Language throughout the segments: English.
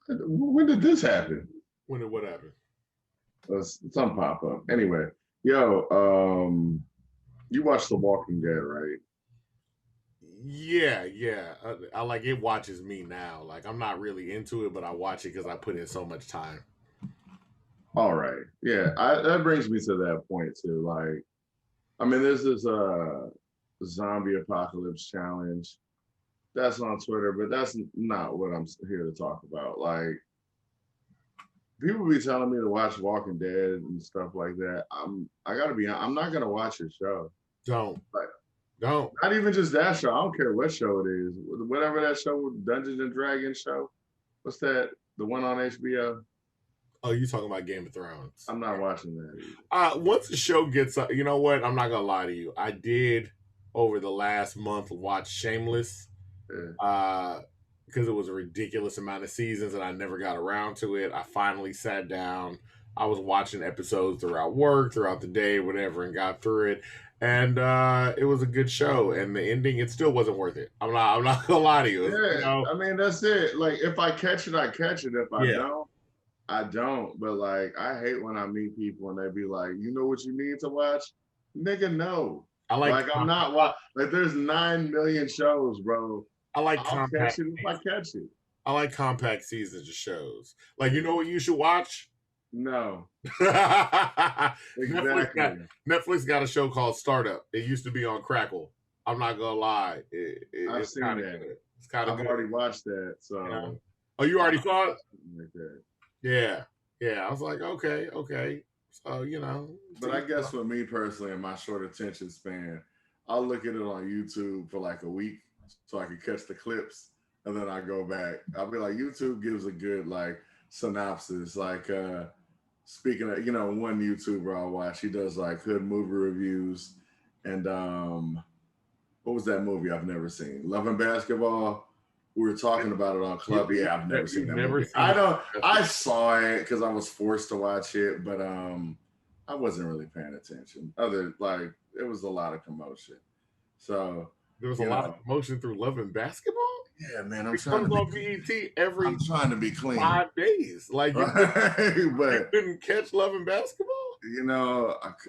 When did this happen? When did what happen? Some pop up. Anyway, yo, you watched The Walking Dead, right? Yeah, yeah. I like it. Watches me now. Like I'm not really into it, but I watch it because I put in so much time. All right. Yeah, that brings me to that point too. Like, I mean, there's this zombie apocalypse challenge that's on Twitter, but that's not what I'm here to talk about. Like, people be telling me to watch Walking Dead and stuff like that. I gotta be. I'm not gonna watch your show. Don't, Like, don't. not even just that show. I don't care what show it is. Whatever that show, Dungeons and Dragons show. What's that? The one on HBO. Oh, you talking about Game of Thrones? I'm not watching that either. Once the show gets up, you know what? I'm not gonna lie to you. I did over the last month watch Shameless. Yeah. Because it was a ridiculous amount of seasons and I never got around to it. I finally sat down. I was watching episodes throughout work, throughout the day, whatever, and got through it. And it was a good show. And the ending, it still wasn't worth it. I'm not gonna lie to you. You Yeah, know, I mean that's it. Like if I catch it, I catch it. If I yeah. don't, I don't. But like I hate when I meet people and they be like, you know what you need to watch? Nigga, no. I like Like I'm not like there's 9 million shows, bro. I like I'll catch compact it if I catch it. I like compact seasons of shows. Like you know what you should watch? No, Netflix got exactly. Netflix got a show called Startup. It used to be on Crackle. I'm not gonna lie, I've it's seen kind of that. good. It's kind of I've good. already watched that. You know? So Oh, you I already might saw watch it? something like that. Yeah, yeah. I was like, okay, okay. So But I guess for me personally, in my short attention span, I'll look at it on YouTube for like a week so I can catch the clips, and then I go back. I'll be like, YouTube gives a good like synopsis. Like speaking of, one YouTuber I watch, he does like hood movie reviews, and what was that movie I've never seen? Love and Basketball. We were talking about it on Club. Yeah, I've never seen you've that never movie. seen I it. don't. I saw it because I was forced to watch it, but I wasn't really paying attention. Other like it was a lot of commotion. So There was a you lot of know, commotion through Love and Basketball. yeah, man, I'm It trying to comes be. on BET I'm every trying to be clean, 5 days. Like right? you But couldn't catch Love and Basketball.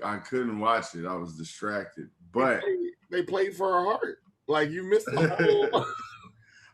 I couldn't watch it. I was distracted. They But played, they played for our heart. Like you missed the whole.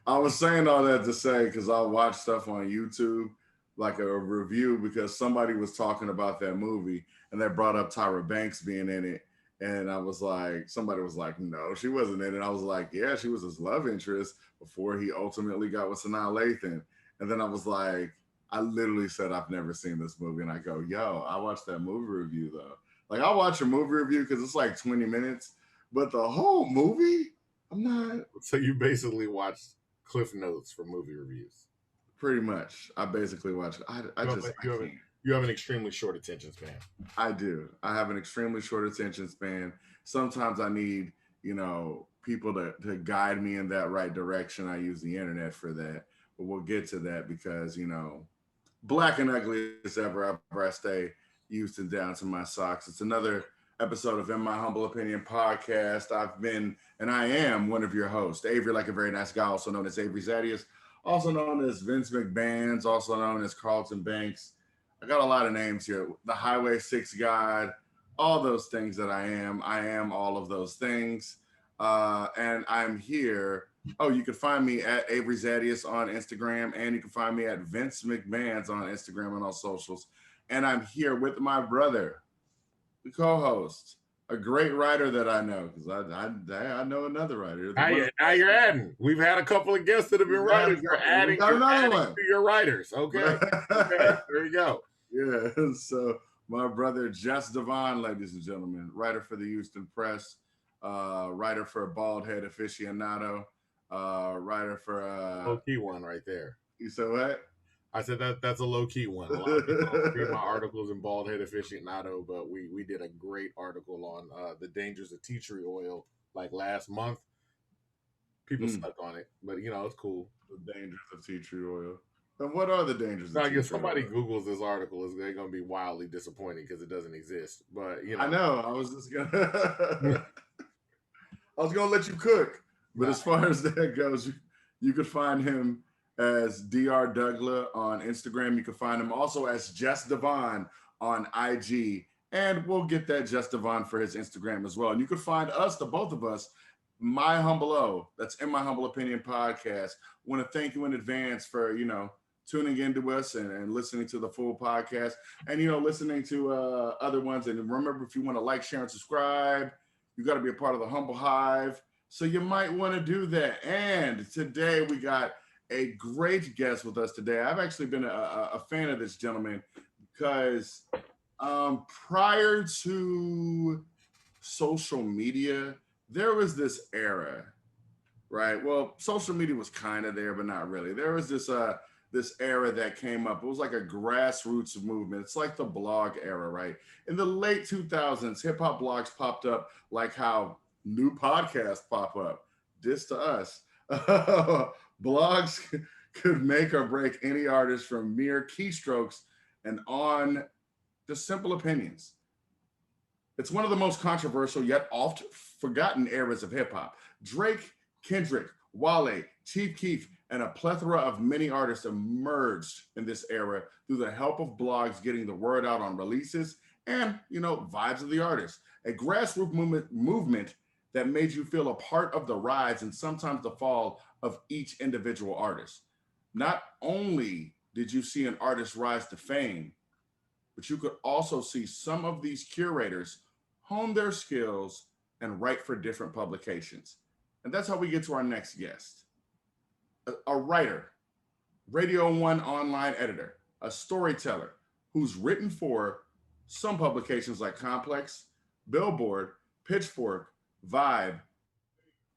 I was saying all that to say because I watch stuff on YouTube, like a review, because somebody was talking about that movie and they brought up Tyra Banks being in it. And I was like, somebody was like, no, she wasn't in it. I was like, yeah, she was his love interest before he ultimately got with Sanaa Lathan. And then I was like, I literally said, I've never seen this movie. And I go, yo, I watched that movie review though. Like, I watch a movie review because it's like 20 minutes, but the whole movie, I'm not. So you basically watched Cliff Notes for movie reviews. Pretty much. I basically watch. I You have, just I you have, can't. you have an extremely short attention span. I do. I have an extremely short attention span. Sometimes I need people to guide me in that right direction. I use the internet for that, but we'll get to that because black and ugly as ever I stay used and down to my socks. It's another episode of In My Humble Opinion podcast. I've been and I am one of your hosts, Avery, like a very nice guy, also known as Avery Zadius, also known as Vince McBands, also known as Carlton Banks. I got a lot of names here. The Highway 6 God, all those things that I am. I am all of those things. And I'm here. Oh, you can find me at Avery Zadius on Instagram, and you can find me at Vince McMahon's on Instagram and all socials. And I'm here with my brother, the co-host, a great writer that I know because I know another writer. Now you're adding. We've had a couple of guests that have been writers. You're We adding. got You're another adding one. to your writers. Okay. Okay. There you go. Yeah. So my brother Jess Devon, ladies and gentlemen, writer for the Houston Press, writer for Bald Head Aficionado, writer for Low key one right there. you said what? I said that's a low key one. A lot of people don't read my articles in Bald Head Aficionado, but we did a great article on the dangers of tea tree oil like last month. People slept on it, but it's cool. The dangers of tea tree oil. And what are the dangers of Now, tea if tree somebody oil? Googles this article, they're going to be wildly disappointed because it doesn't exist. But I know. I was just gonna. I was gonna let you cook, but nah, as far as that goes, you could find him as Dr. Douglas on Instagram. You can find him also as Just Devon on IG. And we'll get that Just Devon for his Instagram as well. And you can find us, the both of us, My Humble O. That's In My Humble Opinion podcast. Want to thank you in advance for, tuning into us and listening to the full podcast and, listening to other ones. And remember, if you want to like, share, and subscribe, you got to be a part of the Humble Hive. So you might want to do that. And today we got a great guest with us today. I've actually been a fan of this gentleman because prior to social media, there was this era, right? Well, social media was kind of there, but not really. There was this era that came up. It was like a grassroots movement. It's like the blog era, right? In the late 2000s, hip hop blogs popped up like how new podcasts pop up. This to us. Blogs could make or break any artist from mere keystrokes and on just simple opinions. It's one of the most controversial yet oft forgotten eras of hip hop. Drake, Kendrick, Wale, Chief Keef, and a plethora of many artists emerged in this era through the help of blogs getting the word out on releases and, vibes of the artist. A grassroots movement that made you feel a part of the rise and sometimes the fall of each individual artist. Not only did you see an artist rise to fame, but you could also see some of these curators hone their skills and write for different publications. And that's how we get to our next guest. A writer, Radio 1 online editor, a storyteller who's written for some publications like Complex, Billboard, Pitchfork, Vibe,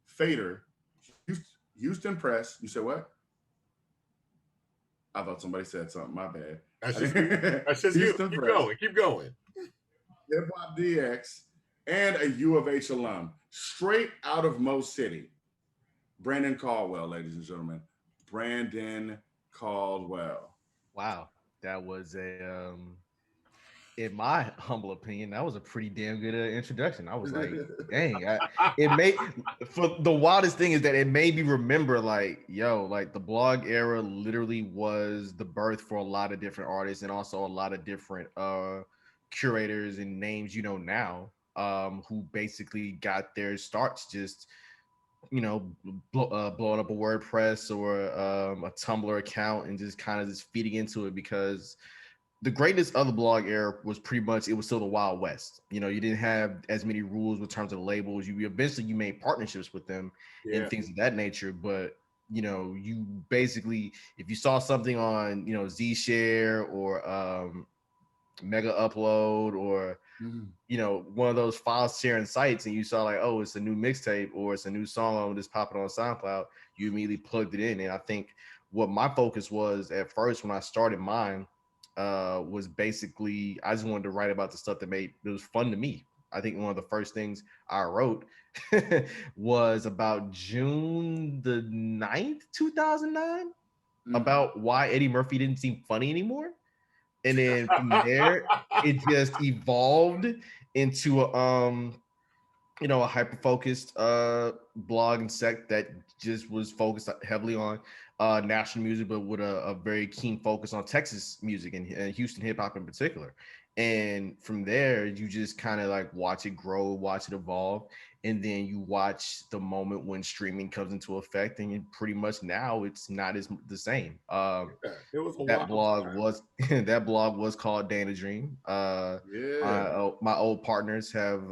Fader, Houston Press. You said what? I thought somebody said something. My bad. That's just you. Keep going. Hip Hop DX, and a U of H alum, straight out of Mo City. Brandon Caldwell, ladies and gentlemen. Brandon Caldwell. Wow, that was in my humble opinion, that was a pretty damn good introduction. I was like, dang, it made for the wildest thing is that it made me remember, like, like the blog era literally was the birth for a lot of different artists and also a lot of different curators and names now who basically got their starts just blowing up a WordPress or a Tumblr account and just kind of just feeding into it, because the greatness of the blog era was pretty much, it was still the Wild West. You didn't have as many rules in terms of labels. You eventually made partnerships with them and things of that nature, but you basically, if you saw something on Z Share or Mega Upload or one of those file sharing sites, and you saw like, oh, it's a new mixtape or it's a new song just popping on SoundCloud, you immediately plugged it in. And I think what my focus was at first when I started mine was basically, I just wanted to write about the stuff that was fun to me. I think one of the first things I wrote was about June the 9th, 2009, about why Eddie Murphy didn't seem funny anymore. And then from there, it just evolved into a hyper-focused blog and sect that just was focused heavily on national music, but with a very keen focus on Texas music and Houston hip-hop in particular. And from there, you just kind of like watch it grow, watch it evolve. And then you watch the moment when streaming comes into effect, and pretty much now it's not as the same. It was that blog was called Dana Dream. My old partners have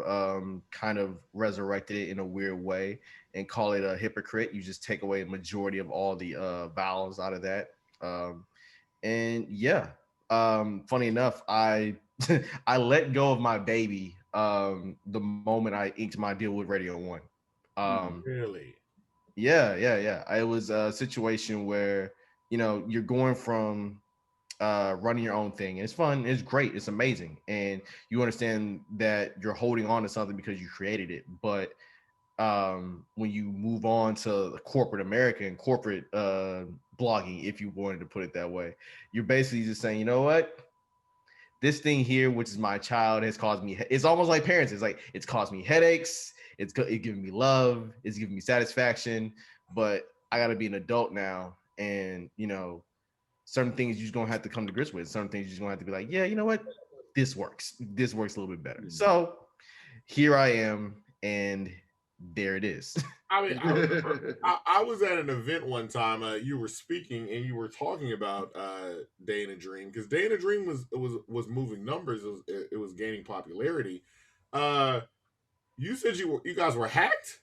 kind of resurrected it in a weird way and call it a hypocrite. You just take away a majority of all the vowels out of that. Funny enough, I I let go of my baby the moment I inked my deal with Radio 1. Really? Yeah. It was a situation where you're going from running your own thing, and it's fun, it's great, it's amazing, and you understand that you're holding on to something because you created it. But when you move on to corporate America and corporate blogging, if you wanted to put it that way, you're basically just saying, you know what, this thing here, which is my child, has caused me, it's almost like parents, it's like, it's caused me headaches, it's giving me love, it's giving me satisfaction, but I got to be an adult now, and certain things you're just gonna have to come to grips with. Certain things you're just gonna have to be like, yeah, you know what, this works. This works a little bit better. So here I am, and there it is. I mean, I was at an event one time. You were speaking and you were talking about Day in a Dream, because Day in a Dream was moving numbers. It was gaining popularity. You said you guys were hacked.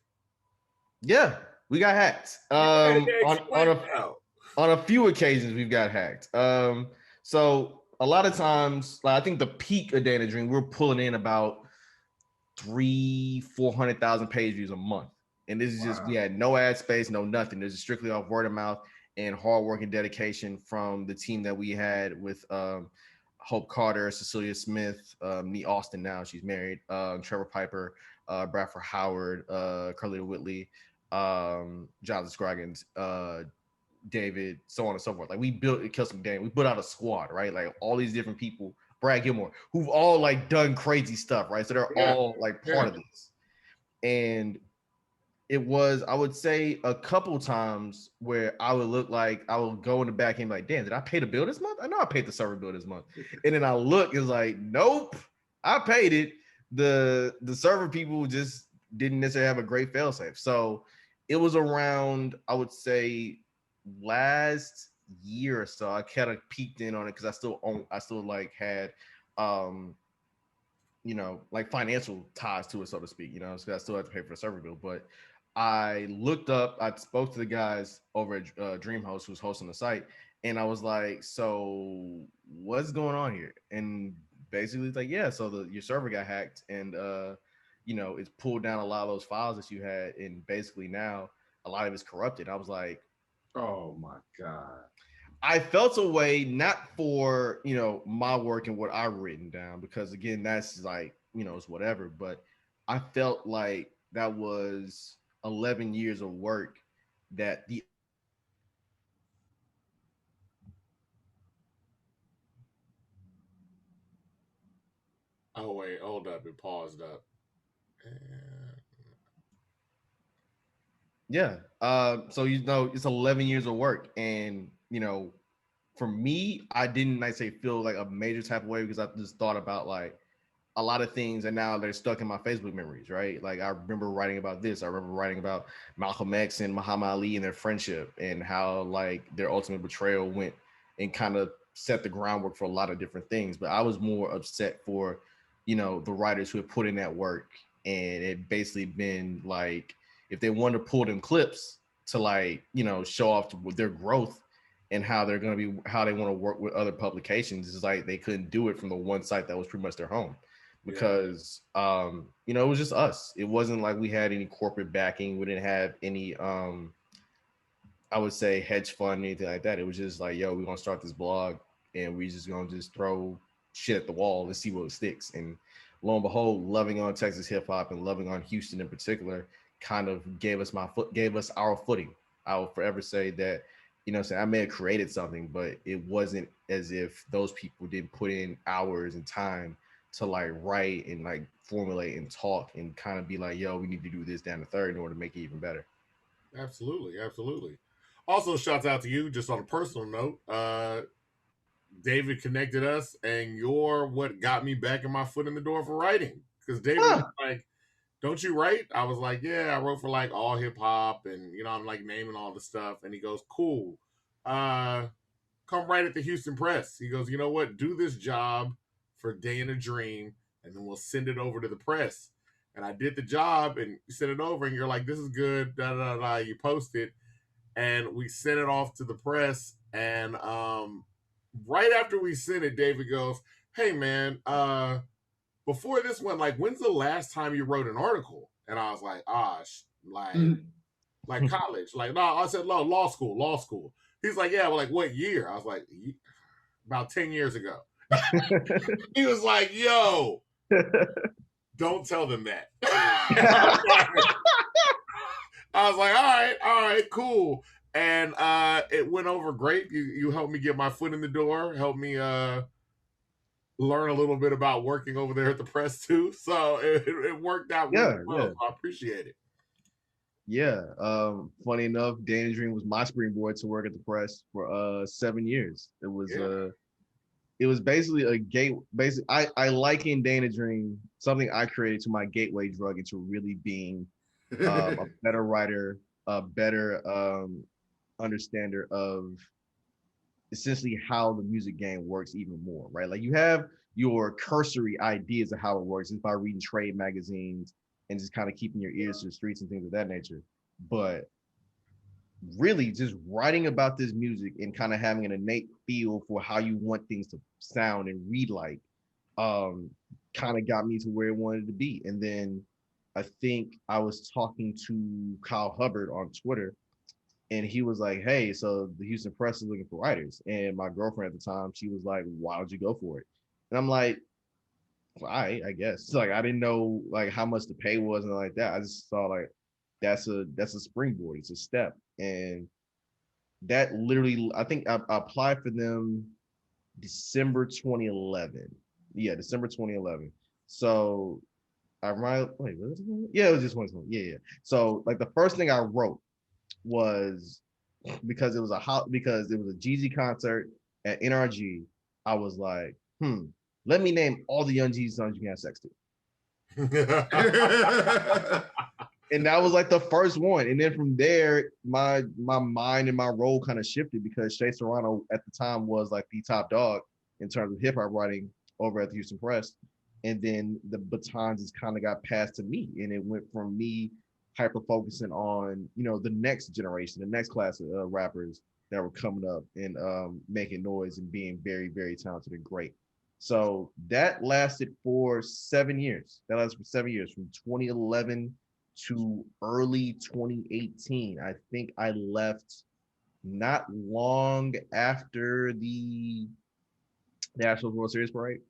Yeah, we got hacked. On a few occasions we've got hacked. So a lot of times, like I think the peak of Day in a Dream, we're pulling in about 400,000 page views a month. And this is just, we had no ad space, no nothing. This is strictly off word of mouth and hard work and dedication from the team that we had with Hope Carter, Cecilia Smith, Nee Austin now, she's married, Trevor Piper, Bradford Howard, Carlita Whitley, Jonathan Scroggins, David, so on and so forth. Like we built Kelsey Dan, we put out a squad, right? Like all these different people, Brad Gilmore, who've all like done crazy stuff, right? So they're all like part of this. And it was, I would say, a couple times where I would look like I would go in the back end like, damn, did I pay the bill this month? I know I paid the server bill this month. And then I look, it's like, nope, I paid it. The server people just didn't necessarily have a great failsafe. So it was around, I would say, last year or so, I kind of peeked in on it because I still like had like financial ties to it, so to speak, so I still have to pay for the server bill. But I looked up, I spoke to the guys over at DreamHost who's hosting the site, and I was like, so what's going on here? And basically it's like, yeah, so your server got hacked, and it's pulled down a lot of those files that you had, and basically now a lot of it's corrupted. I was like, oh my God. I felt a way, not for my work and what I've written down, because again, that's like, it's whatever, but I felt like that was 11 years of work that the Oh wait, hold up, it paused up. Yeah. So it's 11 years of work, and for me, I didn't feel like a major type of way, because I just thought about like a lot of things, and now they're stuck in my Facebook memories, right? Like I remember writing about this. I remember writing about Malcolm X and Muhammad Ali and their friendship, and how like their ultimate betrayal went and kind of set the groundwork for a lot of different things. But I was more upset for, the writers who had put in that work, and it basically been like, if they wanted to pull them clips to like, show off their growth and how they're going to be, how they want to work with other publications, it's like they couldn't do it from the one site that was pretty much their home, because it was just us. It wasn't like we had any corporate backing. We didn't have any I would say hedge fund, anything like that. It was just like, yo, we're gonna start this blog, and we just gonna just throw shit at the wall and see what sticks. And lo and behold, loving on Texas hip hop and loving on Houston in particular kind of gave us our footing. I will forever say that, I may have created something, but it wasn't as if those people didn't put in hours and time to like write and like formulate and talk and kind of be like, yo, we need to do this down the third in order to make it even better. Absolutely. Also, shouts out to you, just on a personal note. David connected us, and you're what got me back in my foot in the door for writing. Because David was like, don't you write? I was like, yeah, I wrote for like All Hip Hop, and I'm like naming all the stuff. And he goes, cool. Come write at the Houston Press. He goes, you know what? Do this job for Day in a Dream, and then we'll send it over to the press. And I did the job, and you sent it over, and you're like, this is good, da da da. You post it, and we sent it off to the press. And right after we sent it, David goes, hey man, before this one, like, when's the last time you wrote an article? And I was like, like college. Like, no, I said, law school. He's like, yeah, well, like, what year? I was like, about 10 years ago. He was like, yo, don't tell them that. I was like, all right, cool. And it went over great. You helped me get my foot in the door, helped me learn a little bit about working over there at the press too. So it worked out really well. So I appreciate it. Yeah. Funny enough, Danny Dream was my springboard to work at the press for 7 years. It was basically a gate. Basically, I liken Dana Dream, something I created, to my gateway drug into really being a better writer, a better understander of essentially how the music game works even more, right? Like you have your cursory ideas of how it works just by reading trade magazines and just kind of keeping your ears to the streets and things of that nature. But really just writing about this music and kind of having an innate feel for how you want things to sound and read like kind of got me to where it wanted to be. And then I think I was talking to Kyle Hubbard on Twitter, and he was like, hey, so the Houston Press is looking for writers. And my girlfriend at the time, she was like, why don't you go for it? And I'm like, well, I guess. Like I didn't know like how much the pay was and like that. I just saw like that's a springboard. It's a step. And that literally, I think I applied for them December 2011. Yeah, December 2011. So I wait, was it? Yeah, it was just 2020. Yeah, yeah. So like the first thing I wrote was because it was because it was a Jeezy concert at NRG. I was like, let me name all the young Jeezy songs you can have sex to. And that was like the first one. And then from there, my mind and my role kind of shifted because Shea Serrano at the time was like the top dog in terms of hip hop writing over at the Houston Press. And then the batons just kind of got passed to me. And it went from me hyper focusing on, the next generation, the next class of rappers that were coming up and making noise and being very, very talented and great. So that lasted for 7 years. That lasted for 7 years, from 2011 to early 2018. I think I left not long after the National World Series parade.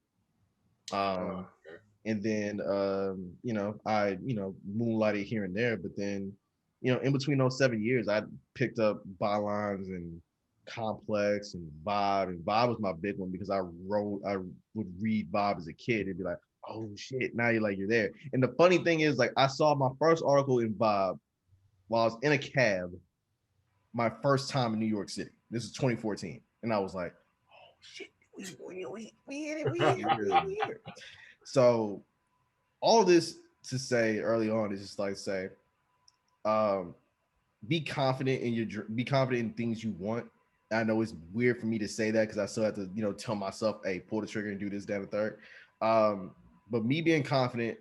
Okay. And then I moonlighted here and there, but then in between those 7 years, I picked up Bylines and Complex and Vibe, and Vibe was my big one because I would read Vibe as a kid and be like, oh shit, now you're there. And the funny thing is, like, I saw my first article in Vibe while I was in a cab, my first time in New York City. This is 2014, and I was like, oh shit, we here. So all this to say early on is just like say, be confident in be confident in things you want. I know it's weird for me to say that because I still have to, tell myself, hey, pull the trigger and do this, down the third. But me being confident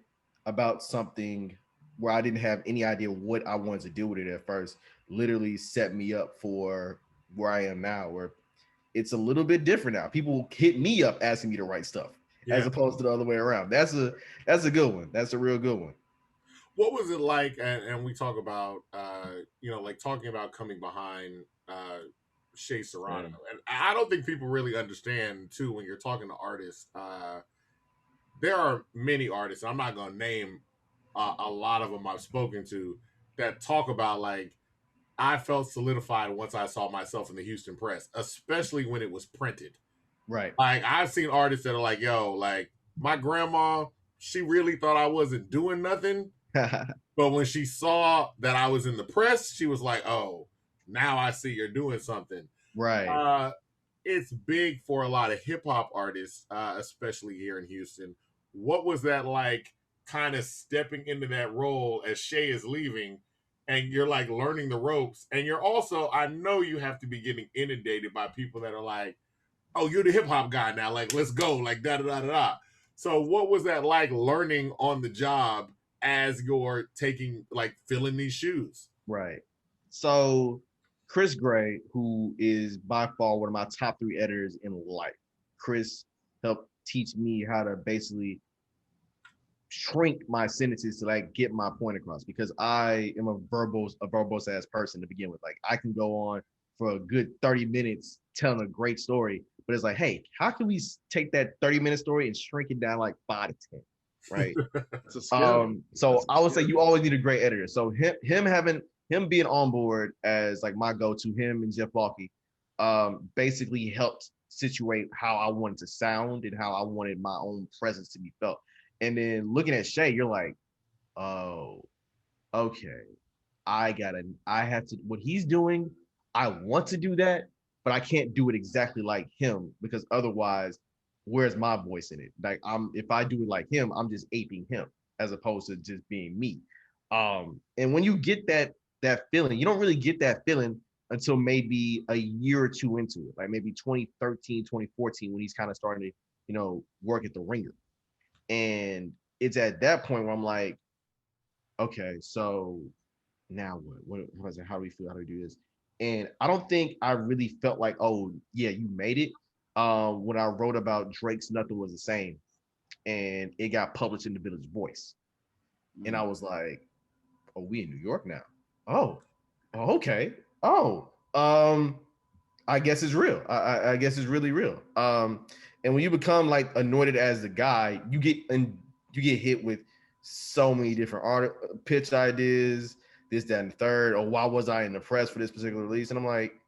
about something where I didn't have any idea what I wanted to do with it at first literally set me up for where I am now, where it's a little bit different now. People hit me up asking me to write stuff as opposed to the other way around. That's a good one. That's a real good one. What was it like? And we talk about, like talking about coming behind Shea Serrano. And I don't think people really understand too when you're talking to artists. There are many artists, I'm not going to name a lot of them I've spoken to, that talk about like, I felt solidified once I saw myself in the Houston Press, especially when it was printed. Right. Like I've seen artists that are like, yo, like my grandma, she really thought I wasn't doing nothing. But when she saw that I was in the press, she was like, oh, now I see you're doing something. Right. It's big for a lot of hip hop artists, especially here in Houston. What was that like, kind of stepping into that role as Shea is leaving and you're like learning the ropes? And you're also, I know you have to be getting inundated by people that are like, oh, you're the hip hop guy now. Like, let's go. Like, da da da da. So, what was that like learning on the job as you're filling these shoes? Right. So, Chris Gray, who is by far one of my top 3 editors in life, Chris helped teach me how to basically shrink my sentences to like get my point across, because I am a verbose ass person to begin with. Like I can go on for a good 30 minutes telling a great story, but it's like, hey, how can we take that 30-minute story and shrink it down like 5 to 10? Right. So I would say you always need a great editor. So him being on board as like my go-to, him and Jeff Balke, basically helped situate how I wanted to sound and how I wanted my own presence to be felt. And then looking at Shea, you're like, oh, okay. I have to, what he's doing, I want to do that, but I can't do it exactly like him because otherwise, where's my voice in it? Like if I do it like him, I'm just aping him as opposed to just being me. And when you get that feeling, you don't really get that feeling until maybe a year or two into it, like maybe 2013, 2014, when he's kind of starting to, work at the ringer. And it's at that point where I'm like, okay, so now what is it? How do we feel? How do we do this? And I don't think I really felt like, oh yeah, you made it. When I wrote about Drake's Nothing Was the Same and it got published in the Village Voice. And I was like, oh, we in New York now. Oh, okay. Oh, I guess it's real. I guess it's really real. And when you become like anointed as the guy, you get hit with so many different pitch ideas, this, that, and the third. Or why was I in the press for this particular release? And I'm like,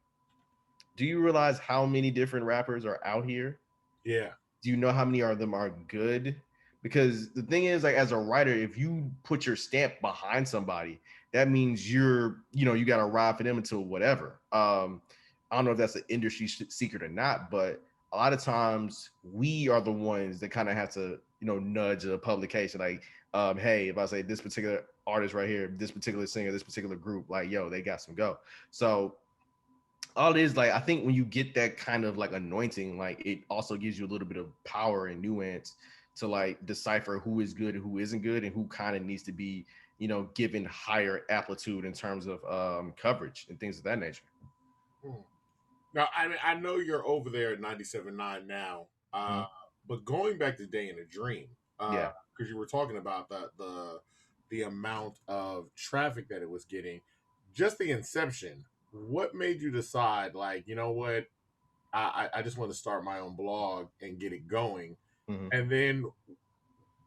do you realize how many different rappers are out here? Yeah. Do you know how many of them are good? Because the thing is, like, as a writer, if you put your stamp behind somebody, that means you got to ride for them until whatever. I don't know if that's an industry secret or not, but a lot of times we are the ones that kind of have to, nudge a publication. Like, hey, if I say this particular artist right here, this particular singer, this particular group, like, yo, they got some go. So all it is, like, I think when you get that kind of like anointing, like, it also gives you a little bit of power and nuance to like decipher who is good and who isn't good and who kind of needs to be, given higher amplitude in terms of coverage and things of that nature. Now, I know you're over there at 97.9 now, but going back to Day in a Dream, because you were talking about the amount of traffic that it was getting, just the inception. What made you decide, like, you know what, I just want to start my own blog and get it going? Mm-hmm. And then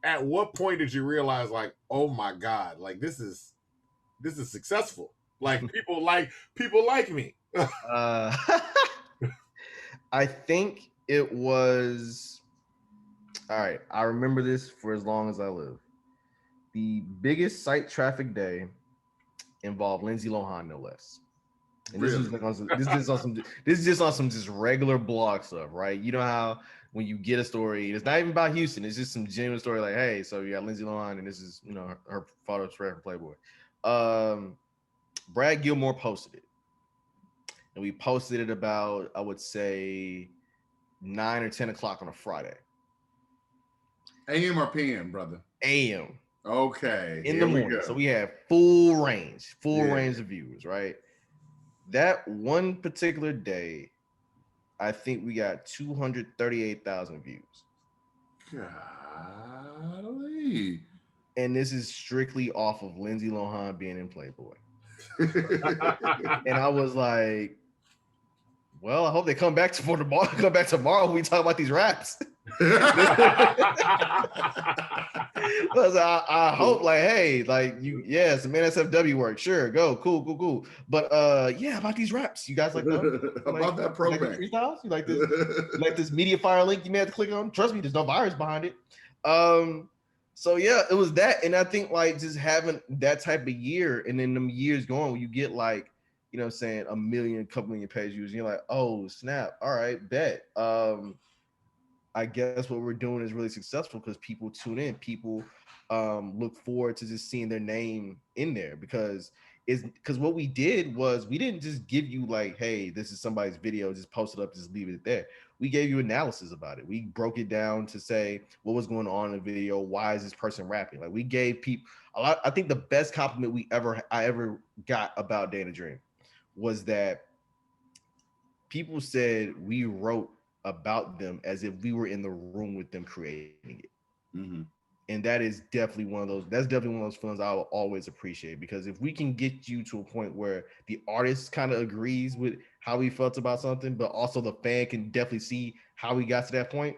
at what point did you realize, like, oh my God, like this is successful? Like people like me. I think it was, all right, I remember this for as long as I live. The biggest site traffic day involved Lindsay Lohan, no less. And this is like this is just on some just regular blog stuff, right? You know how when you get a story, it's not even about Houston, it's just some genuine story, like, hey, so you got Lindsay Lohan and this is, her photo spread for Playboy. Brad Gilmore posted it. And we posted it about, I would say, 9 or 10 o'clock on a Friday. AM or PM, brother? AM. Okay. In the morning. So we have full range of viewers, right? That one particular day, I think we got 238,000 views. Golly. And this is strictly off of Lindsay Lohan being in Playboy. And I was like, well, I hope they come back tomorrow. When we talk about these raps. I hope, like, hey, like, some NSFW work, sure, go, cool. But about these raps, you guys like them? About that program? Like freestyles? You like this media fire link you may have to click on? Trust me, there's no virus behind it. So yeah, it was that, and I think like just having that type of year, and then them years going, when you get like, saying a couple million page views, and you're like, oh snap, all right, bet. I guess what we're doing is really successful because people tune in. People look forward to just seeing their name in there because what we did was we didn't just give you like, hey, this is somebody's video, just post it up, just leave it there. We gave you analysis about it. We broke it down to say what was going on in the video. Why is this person rapping? Like, we gave people a lot. I think the best compliment I ever got about Day in a Dream was that people said we wrote about them as if we were in the room with them creating it. Mm-hmm. And that is definitely one of those feelings I will always appreciate, because if we can get you to a point where the artist kind of agrees with how he felt about something, but also the fan can definitely see how we got to that point.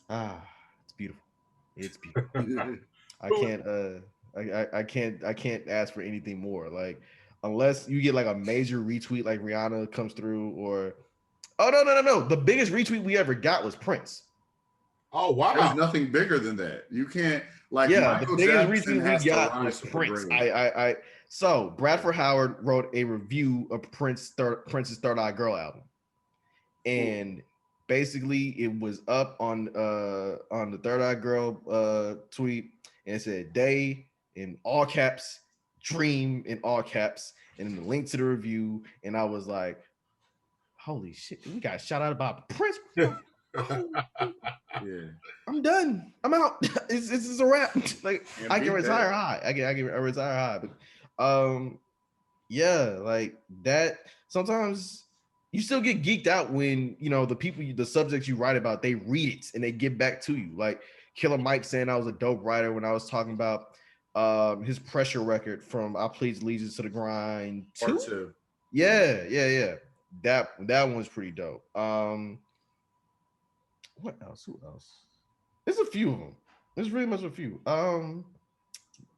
It's beautiful. It's beautiful. I can't ask for anything more. Like, unless you get like a major retweet, like Rihanna comes through, or no. The biggest retweet we ever got was Prince. Oh wow! There's nothing bigger than that. You can't, like, Michael the biggest retweet we got was Prince. So Bradford Howard wrote a review of Prince's Third Eye Girl album, and basically it was up on the Third Eye Girl tweet, and it said "Day" in all caps, "Dream" in all caps, and then the link to the review, and I was like, "Holy shit, we got shout out about Prince." Yeah. I'm done. I'm out. This is a wrap. Like And I can beat retire that. high. I can retire high. But yeah, like that. Sometimes you still get geeked out when you know the people, the subjects you write about, they read it and they get back to you. Like Killer Mike saying I was a dope writer when I was talking about his Pressure record from I Plead Allegiance to the Grind Or 2. two. Yeah. That one's pretty dope. What else? Who else? There's a few of them. There's really much a few. I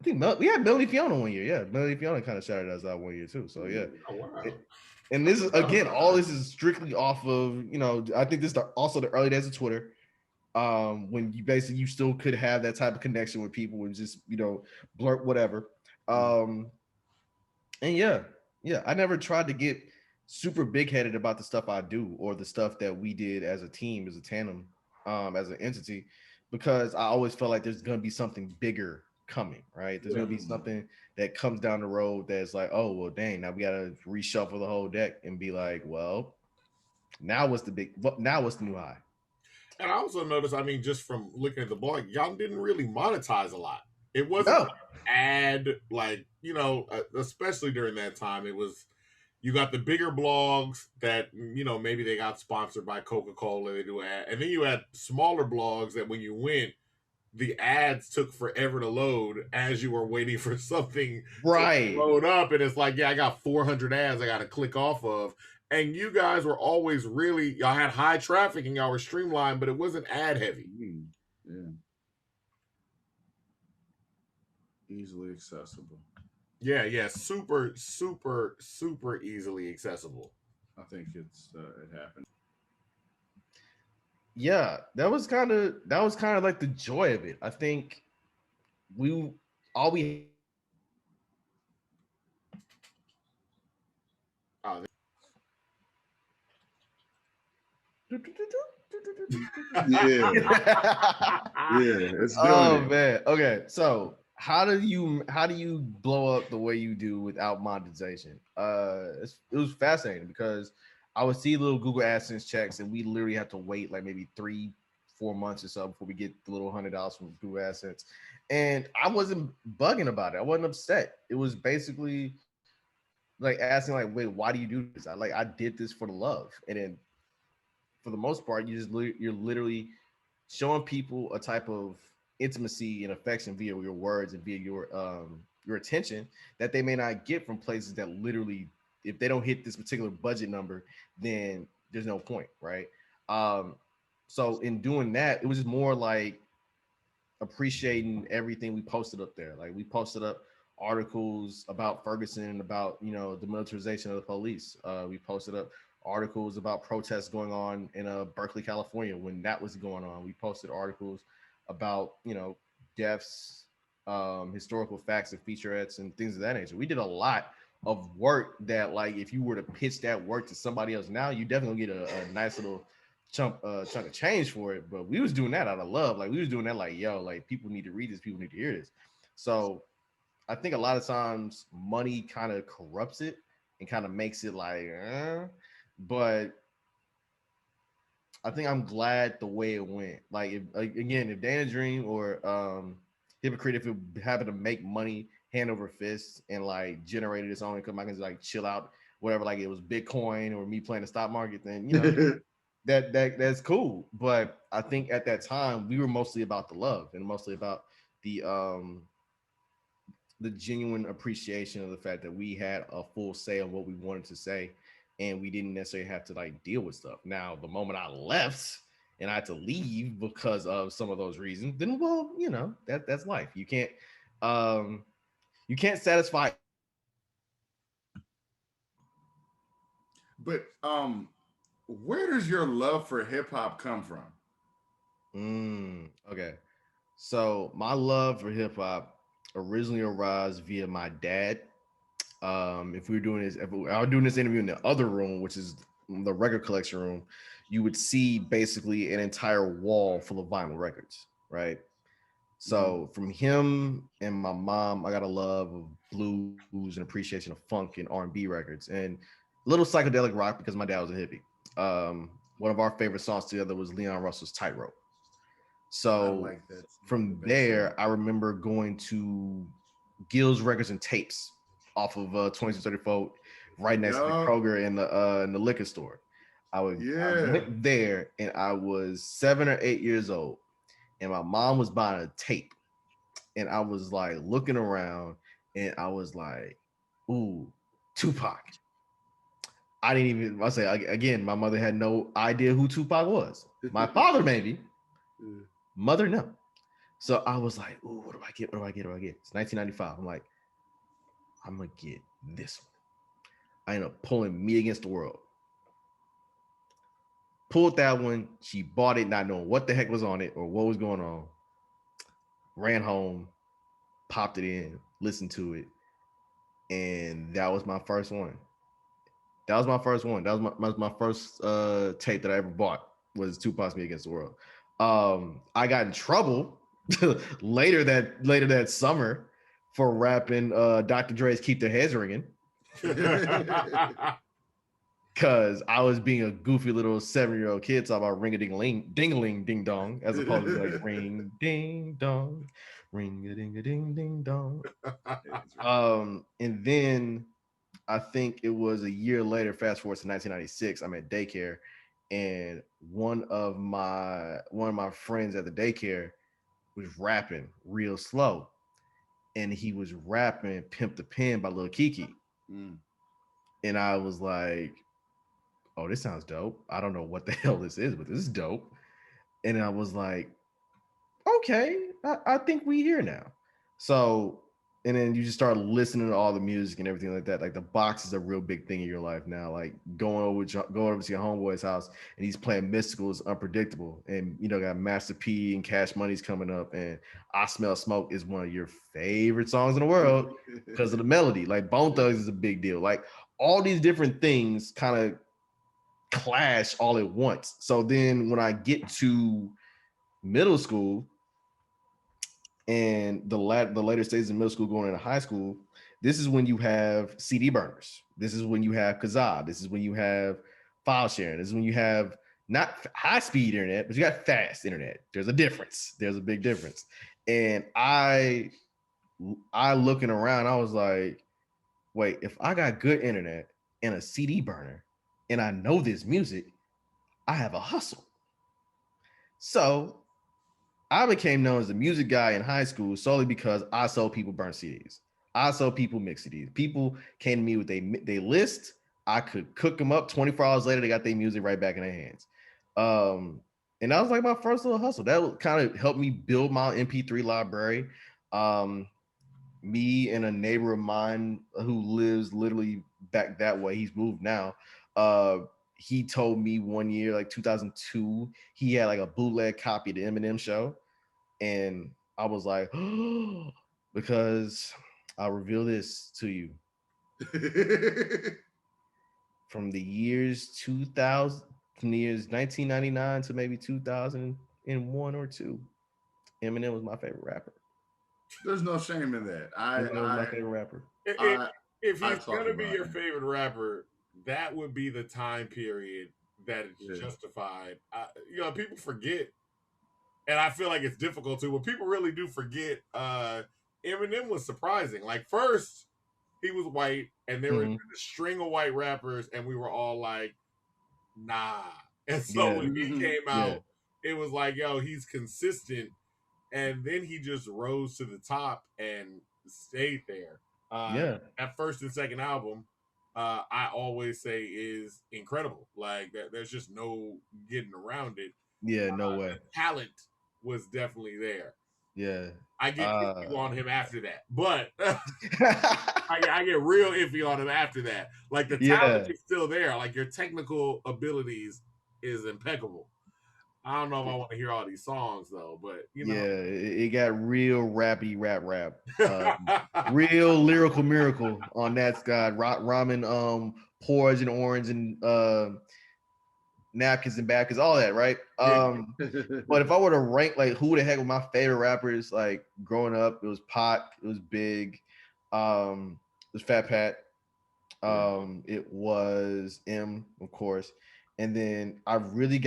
think we had Melanie Fiona one year. Yeah, Melanie Fiona kind of shouted us out one year too. So yeah. Oh, wow. And this is again, all this is strictly off of, you know, I think this is also the early days of Twitter. When you basically you still could have that type of connection with people and just, you know, blurt whatever. And yeah, I never tried to get super big headed about the stuff I do or the stuff that we did as a team, as a tandem, as an entity, because I always felt like there's gonna be something bigger coming, right? There's gonna be something that comes down the road that's like, oh well, dang, now we gotta reshuffle the whole deck and be like, well, now what's the new high? And I also noticed, I mean, just from looking at the blog, y'all didn't really monetize a lot. It wasn't No, like ad, like, you know, especially during that time, it was, you got the bigger blogs that, you know, maybe they got sponsored by Coca-Cola, they do ad. And then you had smaller blogs that when you went, the ads took forever to load as you were waiting for something to right. load up. And it's like, yeah, I got 400 ads I got to click off of. And you guys were always really, y'all had high traffic and y'all were streamlined, but it wasn't ad heavy. Yeah. Easily accessible. Yeah. Super, super, super easily accessible. I think it happened. Yeah, that was kind of like the joy of it. I think we all we Oh, Yeah. Yeah. It's doing Oh it. man. Okay. So how do you blow up the way you do without monetization? It was fascinating because I would see little Google AdSense checks and we literally have to wait like maybe 3-4 months or so before we get the little $100 from Google AdSense. And I wasn't bugging about it. I wasn't upset. It was basically like asking like, wait, why do you do this? I did this for the love. And then for the most part, you're literally showing people a type of intimacy and affection via your words and via your attention that they may not get from places that literally, if they don't hit this particular budget number, then there's no point, right? Um, so in doing that, it was just more like appreciating everything we posted up there. Like we posted up articles about Ferguson and about, you know, the militarization of the police. We posted up articles about protests going on in Berkeley, California when that was going on. We posted articles about, you know, deaths, historical facts and featurettes and things of that nature. We did a lot of work that, like, if you were to pitch that work to somebody else now, you definitely get a nice little chunk of change for it. But we was doing that out of love. Like we was doing that like, yo, like people need to read this, people need to hear this. So I think a lot of times money kind of corrupts it and kind of makes it like, but I think I'm glad the way it went. Like, if Dana Dream or Hypocrite, if it happened to make money hand over fist and like generated its own income, I can just like chill out, whatever. Like it was Bitcoin or me playing the stock market, then you know that's cool. But I think at that time we were mostly about the love and mostly about the genuine appreciation of the fact that we had a full say on what we wanted to say and we didn't necessarily have to like deal with stuff. Now, the moment I left and I had to leave because of some of those reasons, then well, you know, that's life. You can't satisfy. But where does your love for hip hop come from? Okay. So my love for hip hop originally arose via my dad. If we were doing this, if I was doing this interview in the other room, which is the record collection room, you would see basically an entire wall full of vinyl records, right? So from him and my mom, I got a love of blues and appreciation of funk and R&B records and a little psychedelic rock because my dad was a hippie. One of our favorite songs together was Leon Russell's Tightrope. I So like that. from there, I remember going to Gill's Records and Tapes off of 2234, right next to the Yup. Kroger in the liquor store. I Yeah. went there and I was 7 or 8 years old, and my mom was buying a tape, and I was like looking around, and I was like, "Ooh, Tupac." I didn't even. I say again, my mother had no idea who Tupac was. My father maybe, mother no. So I was like, "Ooh, what do I get? What do I get? What do I get?" It's 1995. I'm like, I'm gonna get this one. I ended up pulling Me Against the World. Pulled that one. She bought it, not knowing what the heck was on it or what was going on. Ran home, popped it in, listened to it, and that was my first one. That was my first one. That was my first tape that I ever bought was Tupac's Me Against the World. I got in trouble later that summer for rapping Dr. Dre's Keep Their Heads Ringing. Because I was being a goofy little 7-year-old kid talking about ring a ding ling ding a ling ding dong, as opposed to like ring ding dong, ring a ding ding dong. And then I think it was a year later, fast forward to 1996, I'm at daycare, and one of my friends at the daycare was rapping real slow, and he was rapping "Pimp the Pen" by Lil Kiki, and I was like, oh, this sounds dope. I don't know what the hell this is, but this is dope. And I was like, okay, I think we here now. So, and then you just start listening to all the music and everything like that. Like the box is a real big thing in your life now. Like going over to your homeboy's house and he's playing Mystical is Unpredictable. And got Master P and Cash Money's coming up. And I Smell Smoke is one of your favorite songs in the world because of the melody. Like Bone Thugs is a big deal. Like all these different things kind of clash all at once. So then when I get to middle school and the later stages of middle school going into high school, this is when you have CD burners. This is when you have Kazaa. This is when you have file sharing. This is when you have not high speed internet, but you got fast internet. There's a difference. There's a big difference. And I looking around, I was like, wait, if I got good internet and a CD burner and I know this music, I have a hustle. So I became known as the music guy in high school solely because I saw people burn CDs. I saw people mix CDs. People came to me with they list. I could cook them up. 24 hours later, they got their music right back in their hands. And that was like my first little hustle. That kind of helped me build my MP3 library. Me and a neighbor of mine who lives literally back that way, he's moved now. He told me one year, like 2002, he had like a bootleg copy of the Eminem show. And I was like, oh, because I'll reveal this to you. From the years 2000, from the years 1999 to maybe 2001 or two, Eminem was my favorite rapper. There's no shame in that. Eminem was my favorite rapper. If he's gonna be your favorite rapper, that would be the time period that it's justified. People forget, and I feel like it's difficult to, but people really do forget. Eminem was surprising. Like first, he was white, and there were a string of white rappers, and we were all like, "Nah." And so when he came out, it was like, "Yo, he's consistent." And then he just rose to the top and stayed there. That first and second album, I always say is incredible. Like there's just no getting around it. Yeah, no way. The talent was definitely there. Yeah, I get iffy on him after that, but I get real iffy on him after that. Like the talent is still there. Like your technical abilities is impeccable. I don't know if I want to hear all these songs though, but you Yeah, know. it got real rappy rap. Real lyrical miracle on that side. Ramen, porridge and orange and napkins and napkins, all that, right? Yeah. But if I were to rank like who the heck were my favorite rappers, like growing up, it was Pac, it was Big, it was Fat Pat, it was M, of course. And then I really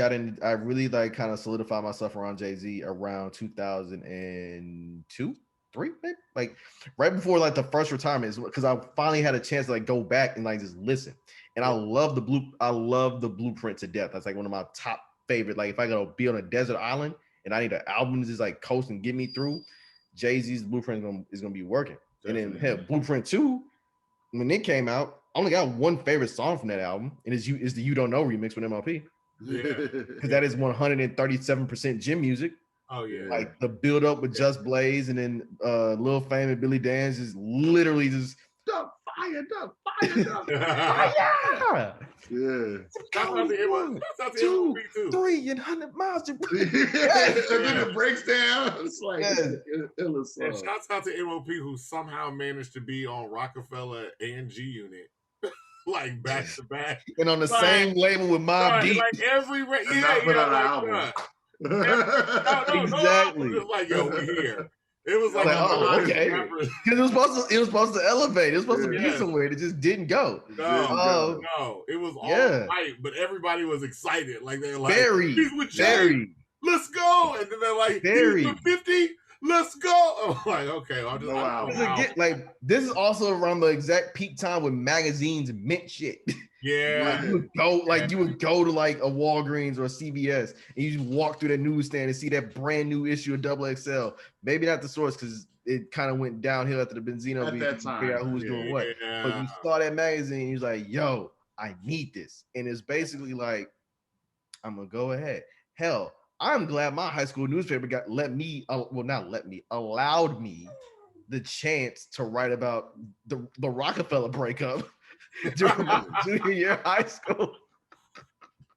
like kind of solidified myself around Jay-Z around 2002, three, maybe? Like right before like the first retirement, because I finally had a chance to like go back and like just listen. And I love the Blueprint to death. That's like one of my top favorite. Like if I gotta be on a desert island and I need an album to just like coast and get me through, Jay-Z's Blueprint is gonna be working. Definitely. And then hell, Blueprint 2, when it came out, I only got one favorite song from that album, and it's the You Don't Know remix with MLP. Yeah. Because that is 137% gym music. Oh yeah. Like the build up with Just Blaze and then Lil Fame and Billy Dan's is literally just Duck, fire. fire. Yeah. That's not the One, MLP two, too. 300 miles. And then it breaks down. It's like And shouts out to MOP who somehow managed to be on Rockefeller and G Unit. Like back to back. And on the same label with Mobb Deep. Like every not put out an album. Exactly. It was like, yo, we here. It was like, okay. Because it was supposed to elevate. It was supposed to be somewhere. It just didn't go. No. It was all right, but everybody was excited. Like they're like, he's with Jay. Let's go. And then they're like, he's with 50. Let's go. I'm like, okay. Like this is also around the exact peak time when magazines meant shit. Yeah. You would go to like a Walgreens or a CVS and you just walk through that newsstand and see that brand new issue of Double XL. Maybe not the source because it kind of went downhill after the Benzino at that time. Figure out who was doing what. But you saw that magazine and you was like, yo, I need this. And it's basically like, I'm gonna go ahead. Hell, I'm glad my high school newspaper allowed me the chance to write about the Rockefeller breakup during my junior year of high school.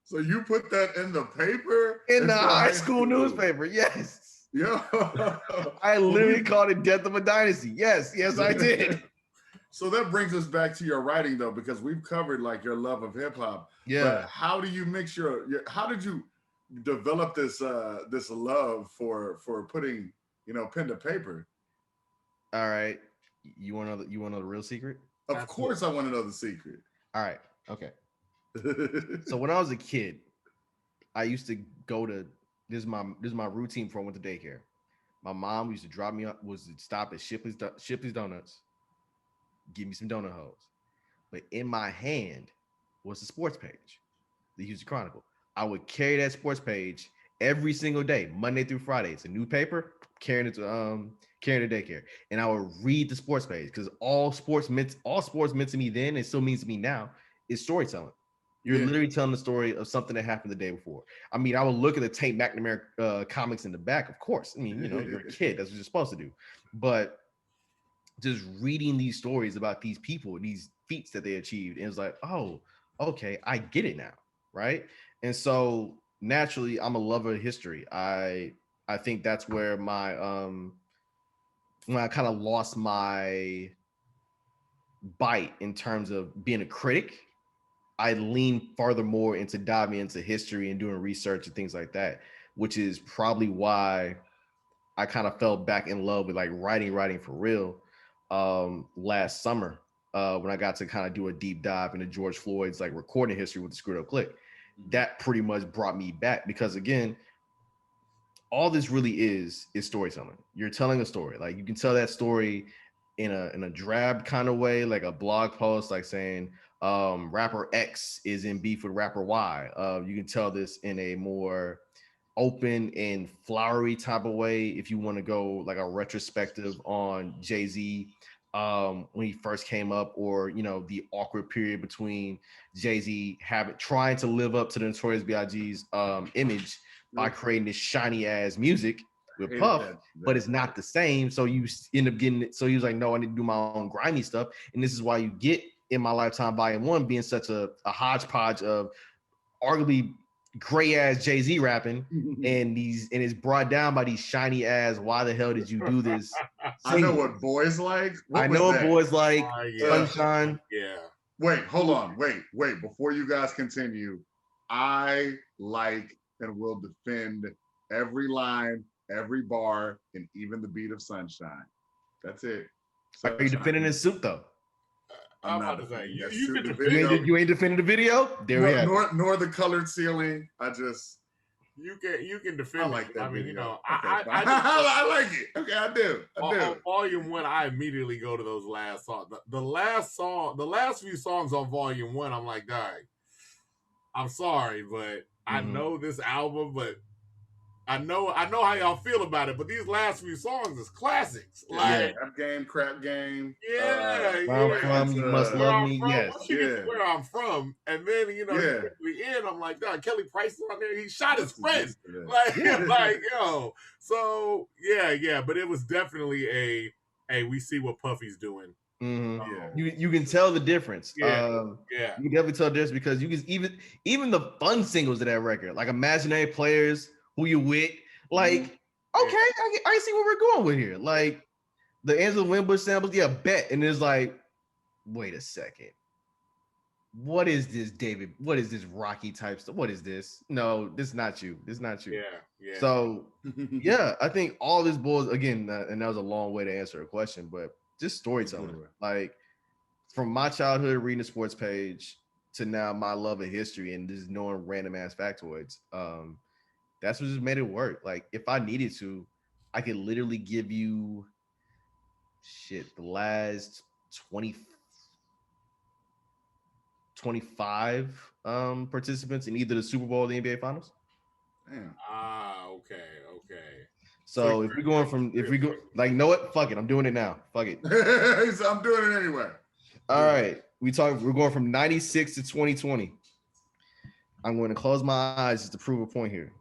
So you put that in the paper? In the high school newspaper, yes. Yeah. I literally called it Death of a Dynasty. Yes, I did. So that brings us back to your writing though, because we've covered like your love of hip hop. Yeah. But how do you mix how did you develop this this love for putting, pen to paper? All right. You want to know the real secret? Of course I want to know the secret. All right. Okay. So when I was a kid, I used to go to this is my routine before I went to daycare. My mom used to drop me up, was to stop at Shipley's Donuts, give me some donut holes. But in my hand was the sports page, the Houston Chronicle. I would carry that sports page every single day, Monday through Friday. It's a new paper, carrying it to daycare, and I would read the sports page because all sports meant to me then, and still means to me now, is storytelling. You're literally telling the story of something that happened the day before. I mean, I would look at the Tate McNamara comics in the back, of course. I mean, you're a kid, that's what you're supposed to do. But just reading these stories about these people, these feats that they achieved, and it's like, oh, okay, I get it now, right? And so naturally, I'm a lover of history. I think that's where my when I kind of lost my bite in terms of being a critic, I lean furthermore into diving into history and doing research and things like that, which is probably why I kind of fell back in love with like writing for real last summer when I got to kind of do a deep dive into George Floyd's like recording history with the Screwed Up Click. That pretty much brought me back because again, all this really is storytelling. You're telling a story. Like you can tell that story in a drab kind of way, like a blog post, like saying rapper X is in beef with rapper Y. You can tell this in a more open and flowery type of way if you want to go like a retrospective on Jay-Z when he first came up, or the awkward period between Jay-Z trying to live up to the Notorious B.I.G.'s image by creating this shiny ass music with Puff, but it's not the same. So you end up getting it. So he was like, no, I need to do my own grimy stuff. And this is why you get In My Lifetime Volume 1 being such a hodgepodge of arguably gray ass Jay-Z rapping, and it's brought down by these shiny ass. Why the hell did you do this? I know what boys like. What I was know that? what boys like. Yeah. Sunshine. Yeah. Wait, hold on. Wait. Before you guys continue, I like and will defend every line, every bar, and even the beat of Sunshine. That's it. Are you defending his suit though? I'm about to say you suit can the defend. video. You ain't defending the video. There we have. Nor the colored ceiling. You can defend. I like it. that I mean, video. you know, Okay, I I like it. Okay, I do. On volume 1, I immediately go to those last songs. The last few songs on volume 1, I'm like, dang, I'm sorry, but I know this album, but I know how y'all feel about it, but these last few songs is classics. Like crap game. Yeah, Where I'm from, you must love me. Yes. Once you get to where I'm from, and then you get to the end, I'm like, God, Kelly Price is on there. He shot his friend. Like, yo. So yeah, but it was definitely a we see what Puffy's doing. Mm-hmm. You can tell the difference. You can definitely tell the difference because you can even the fun singles of that record, like Imaginary Players, Who You With, like okay, I see where we're going with here. Like the Angela Winbush samples, bet. And it's like, wait a second. What is this, David? What is this Rocky type stuff? What is this? No, this is not you. This is not you. Yeah. So I think all this boils again, and that was a long way to answer a question, but just storytelling. Like from my childhood reading the sports page to now my love of history and just knowing random ass factoids. That's what just made it work. Like if I needed to, I could literally give you the last 25 participants in either the Super Bowl or the NBA Finals. Damn. Okay. So if we go like, know what? Fuck it. I'm doing it now. Fuck it. So I'm doing it anyway. All right. We're going from 96 to 2020. I'm going to close my eyes just to prove a point here.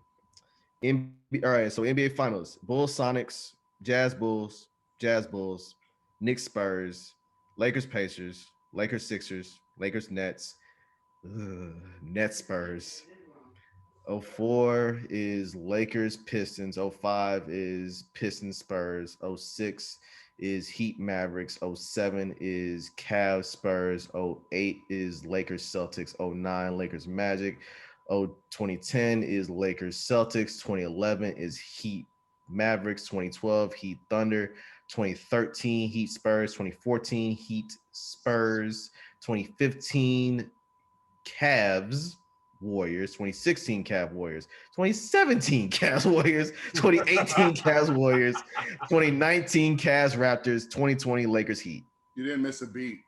All right. So NBA Finals: Bulls, Sonics, Jazz, Bulls, Knicks, Spurs, Lakers, Pacers, Lakers, Sixers, Lakers, Nets, Nets, Spurs. 04 is Lakers, Pistons. 05 is Pistons, Spurs. 06 is Heat, Mavericks. 07 is Cavs, Spurs. 08 is Lakers, Celtics. 09 Lakers, Magic. 2010 is Lakers, Celtics. 2011 is Heat, Mavericks. 2012 Heat, Thunder. 2013 Heat, Spurs. 2014 Heat, Spurs. 2015 Cavs, Warriors. 2016 Cavs, Warriors. 2017 Cavs, Warriors. 2018 Cavs, Warriors. 2019 Cavs, Raptors. 2020 Lakers, Heat. You didn't miss a beat.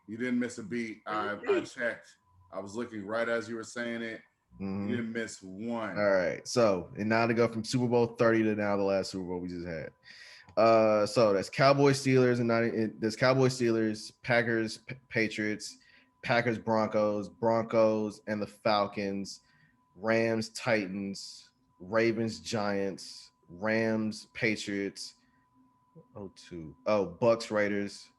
I checked. I was looking right as you were saying it. You didn't miss one. All right. So, and now to go from Super Bowl 30 to now the last Super Bowl we just had. So that's Cowboys, Steelers, and there's Cowboys, Steelers, Packers, Patriots, Packers, Broncos, and the Falcons, Rams, Titans, Ravens, Giants, Rams, Patriots. Bucks, Raiders,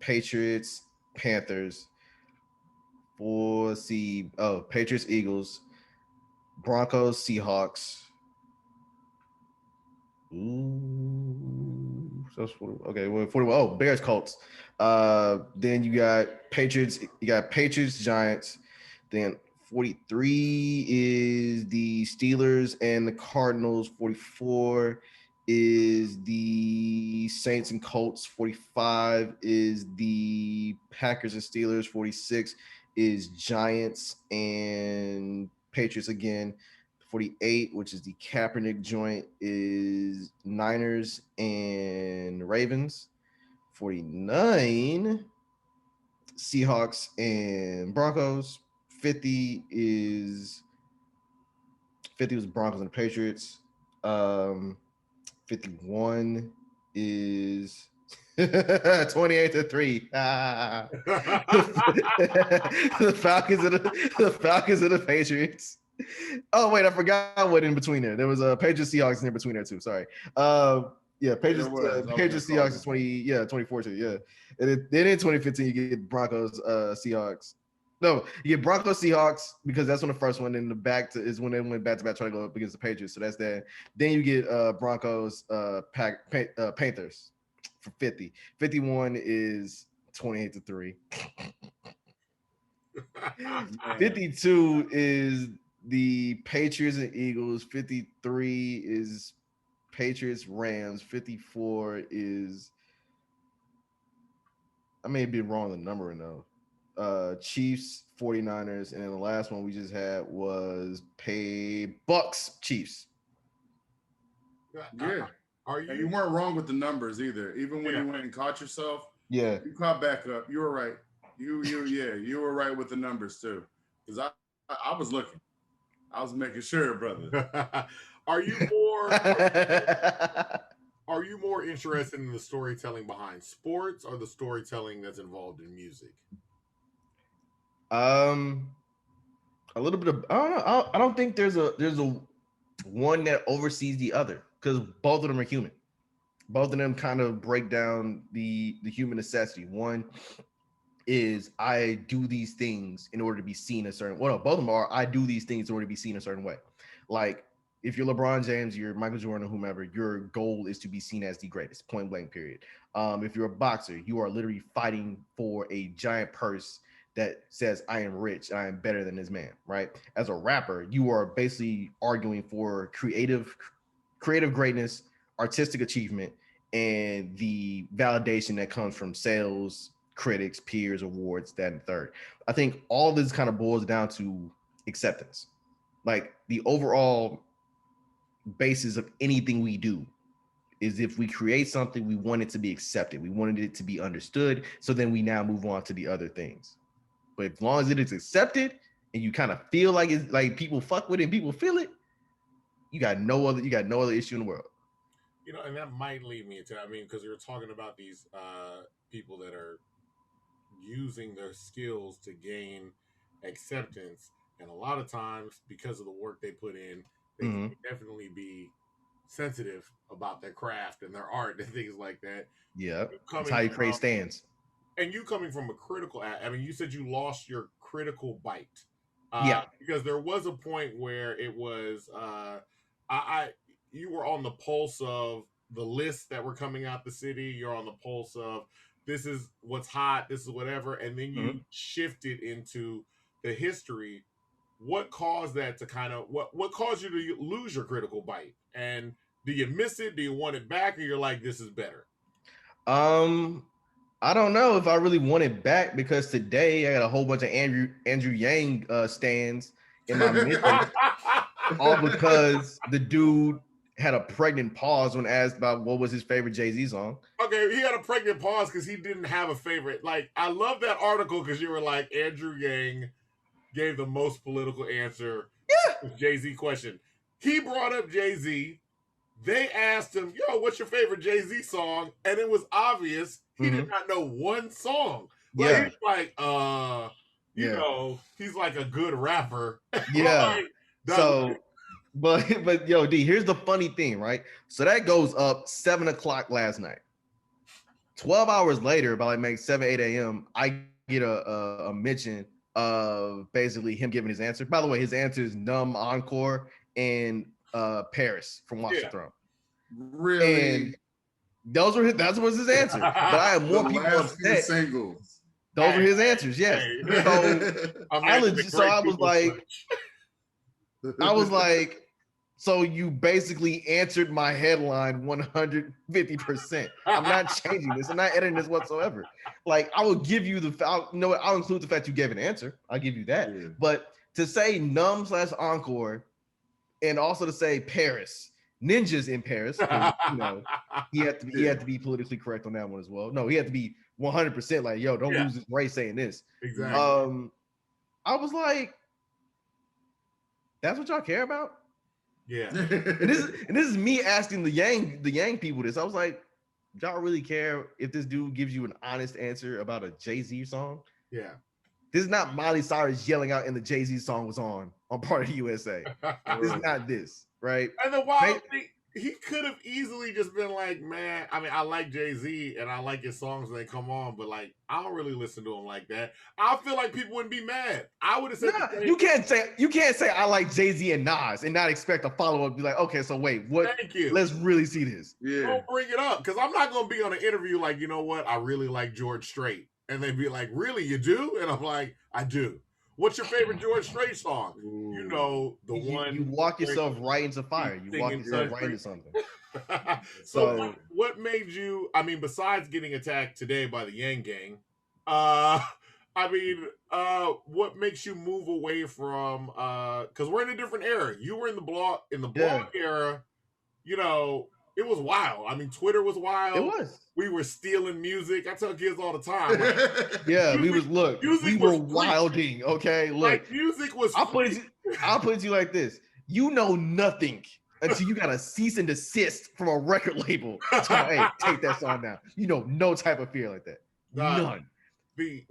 Patriots, Panthers. Patriots, Eagles, Broncos, Seahawks. So okay, well, 41. Bears, Colts. Then you got Patriots. You got Patriots, Giants. Then 43 is the Steelers and the Cardinals. 44 is the Saints and Colts. 45 is the Packers and Steelers. 46 is Giants and Patriots again. 48, which is the Kaepernick joint, is Niners and Ravens. 49, Seahawks and Broncos. 50 was Broncos and Patriots. 51 is 28-3. The Falcons and the Patriots. Oh wait, I forgot what in between there. There was a Patriots Seahawks in between there too. Sorry. Patriots Seahawks is 2014. Yeah, and then in 2015 you get Broncos Seahawks. No, you get Broncos Seahawks because that's when the first one. And the is when they went back to back trying to go up against the Patriots. So that's that. Then you get Broncos Panthers for 50. 51 is 28-3. 52 is the Patriots and Eagles. 53 is Patriots Rams. 54 is, I may be wrong the number though. Chiefs 49ers, and then the last one we just had was Bucks Chiefs. Yeah. And you weren't wrong with the numbers either. Even when you went and caught yourself, yeah, you caught back up. You were right. You were right with the numbers too. Because I was looking. I was making sure, brother. Are you more interested in the storytelling behind sports or the storytelling that's involved in music? A little bit of, I don't know. I don't think there's a one that oversees the other because both of them are human. Both of them kind of break down the human necessity. One is I do these things in order to be seen a certain. Well, no, both of them are I do these things in order to be seen a certain way. Like if you're LeBron James, you're Michael Jordan, or whomever, your goal is to be seen as the greatest. Point blank. Period. If you're a boxer, you are literally fighting for a giant purse that says I am rich, I am better than this man. Right? As a rapper, you are basically arguing for creative greatness, artistic achievement, and the validation that comes from sales, critics, peers, awards, that and third. I think all this kind of boils down to acceptance. Like the overall basis of anything we do is if we create something, we want it to be accepted. We wanted it to be understood. So then we now move on to the other things. But as long as it is accepted and you kind of feel like it's like people fuck with it and people feel it, you got no other issue in the world. And that might lead me into, because we were talking about these people that are using their skills to gain acceptance, and a lot of times because of the work they put in, they can definitely be sensitive about their craft and their art and things like that. Yeah, that's how you create stands. And you coming from a critical, you said you lost your critical bite. Because there was a point where it was, you were on the pulse of the lists that were coming out the city. You're on the pulse of this is what's hot, this is whatever, and then you shifted into the history. What caused that to kind of what caused you to lose your critical bite? And do you miss it? Do you want it back, or you're like, this is better? I don't know if I really want it back because today I got a whole bunch of Andrew Yang stands in my mentions, all because the dude had a pregnant pause when asked about what was his favorite Jay-Z song. Okay, he had a pregnant pause because he didn't have a favorite. Like, I love that article because you were like, Andrew Yang gave the most political answer to the Jay-Z question. He brought up Jay-Z. They asked him, yo, what's your favorite Jay-Z song? And it was obvious he did not know one song. Like, he's like, he's like a good rapper. Yeah. But yo, D, here's the funny thing, right? So that goes up 7:00 last night. 12 hours later, by like 7, 8 a.m., I get a mention of basically him giving his answer. By the way, his answer is Numb Encore and Paris from Watch the Throne. Really? And that was his answer. But I have more people upset. Singles. Those were his answers, yes. So I was like, so you basically answered my headline 150%. I'm not changing this. I'm not editing this whatsoever. Like, I will give you I'll include the fact you gave an answer. I'll give you that. Yeah. But to say Numb / Encore, and also to say Paris, Ninjas in Paris, he had to be politically correct on that one as well. No, he had to be 100% like, yo, don't lose his race saying this. Exactly. I was like, that's what y'all care about? Yeah. and this is me asking the Yang people this. I was like, y'all really care if this dude gives you an honest answer about a Jay-Z song? Yeah. This is not Miley Cyrus yelling out and the Jay-Z song was on Part of the USA. This is not this, right? And the wild thing, he could have easily just been like, man, I mean, I like Jay-Z and I like his songs when they come on, but like, I don't really listen to him like that. I feel like people wouldn't be mad. I would have said Nah, the same. you can't say I like Jay-Z and Nas and not expect a follow-up. Be like, okay, so wait, what? Thank you. Let's really see this. Yeah. Don't bring it up because I'm not going to be on an interview like, you know what? I really like George Strait. And they'd be like, really, you do? And I'm like, I do. What's your favorite George Strait song? Ooh. You know, the one. You walk yourself right into fire. You walk yourself right into something. So what made you, I mean, besides getting attacked today by the Yang Gang, what makes you move away from, because we're in a different era. You were in the blog era, you know, it was wild. I mean, Twitter was wild. It was. We were stealing music. I tell kids all the time. Like, yeah, we were wilding. Okay, look, like, music was. I'll put it to you like this: you know nothing until you got a cease and desist from a record label. So, hey, take that song down. You know, no type of fear like that. None. If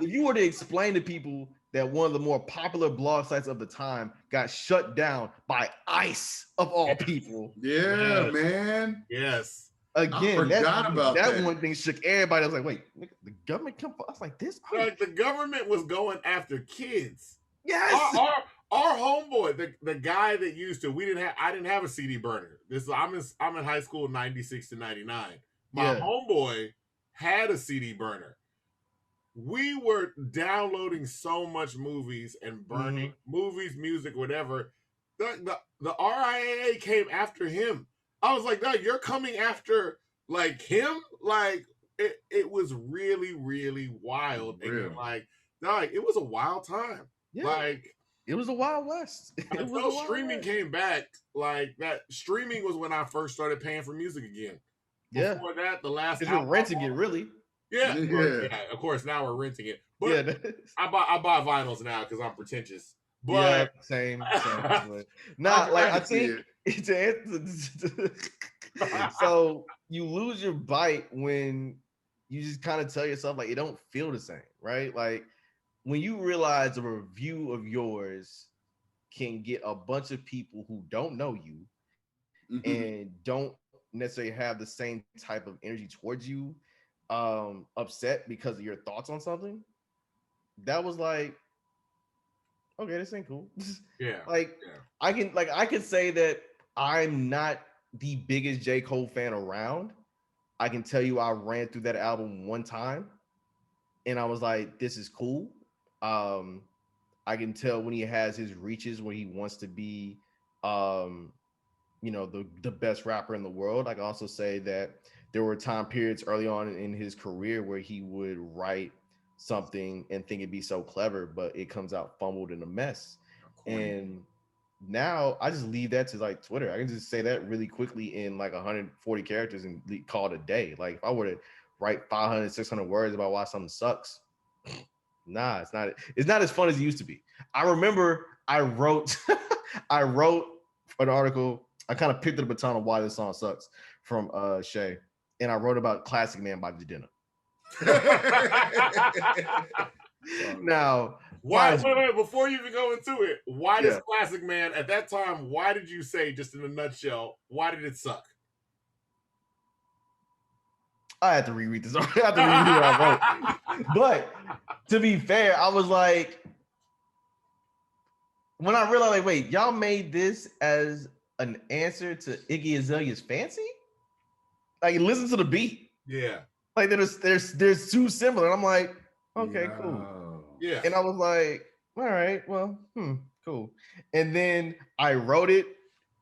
you were to explain to people that one of the more popular blog sites of the time got shut down by ICE of all people. Yeah, yes. Man. Yes. Again, that one thing shook everybody. I was like, wait, the government come for us like this? Like, the government was going after kids. Yes. Our homeboy, the guy that used to, I didn't have a CD burner. I'm in high school 96 to 99. My homeboy had a CD burner. We were downloading so much movies and burning movies, music, whatever. The RIAA came after him. I was like, no, you're coming after like him? Like it was really, really wild. And you're like, no, it was a wild time. Yeah. Like it was a Wild West. Until streaming came back, like that streaming was when I first started paying for music again. Before that, the last you're renting it really. Yeah, of course. Now we're renting it, but I buy vinyls now because I'm pretentious. But same. Not like I think so you lose your bite when you just kind of tell yourself like it don't feel the same, right? Like when you realize a review of yours can get a bunch of people who don't know you and don't necessarily have the same type of energy towards you. Upset because of your thoughts on something, that was like, okay, this ain't cool. I can say that I'm not the biggest J. Cole fan around. I can tell you I ran through that album one time and I was like, this is cool. I can tell when he has his reaches where he wants to be the best rapper in the world. I can also say that there were time periods early on in his career where he would write something and think it'd be so clever, but it comes out fumbled in a mess. And now I just leave that to like Twitter. I can just say that really quickly in like 140 characters and call it a day. Like if I were to write 500, 600 words about why something sucks, nah, it's not as fun as it used to be. I remember I wrote an article. I kind of picked up the baton of why this song sucks from Shay. And I wrote about Classic Man by Jadena. Now, wait, before you even go into it, why does Classic Man at that time? Why did you say, just in a nutshell, why did it suck? I had to reread this. I had to reread what I wrote. But to be fair, I was like, when I realized, like, wait, y'all made this as an answer to Iggy Azalea's Fancy? Like, listen to the beat. Yeah. Like, there's too similar. And I'm like, okay, cool. Yeah. And I was like, all right, well, cool. And then I wrote it.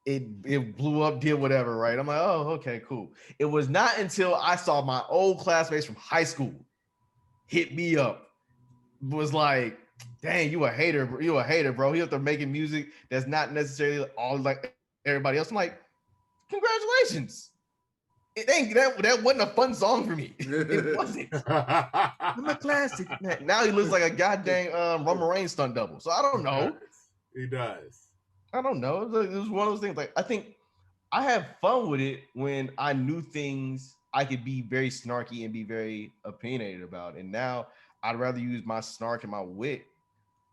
It blew up, did whatever, right? I'm like, oh, okay, cool. It was not until I saw my old classmates from high school hit me up. Was like, dang, you a hater, bro. You have to making music that's not necessarily all like everybody else. I'm like, congratulations. It ain't that wasn't a fun song for me. It wasn't. I'm a classic. Now he looks like a goddamn Roman Reigns stunt double. So I don't know. He does. I don't know. It was one of those things. Like I think I had fun with it when I knew things I could be very snarky and be very opinionated about. And now I'd rather use my snark and my wit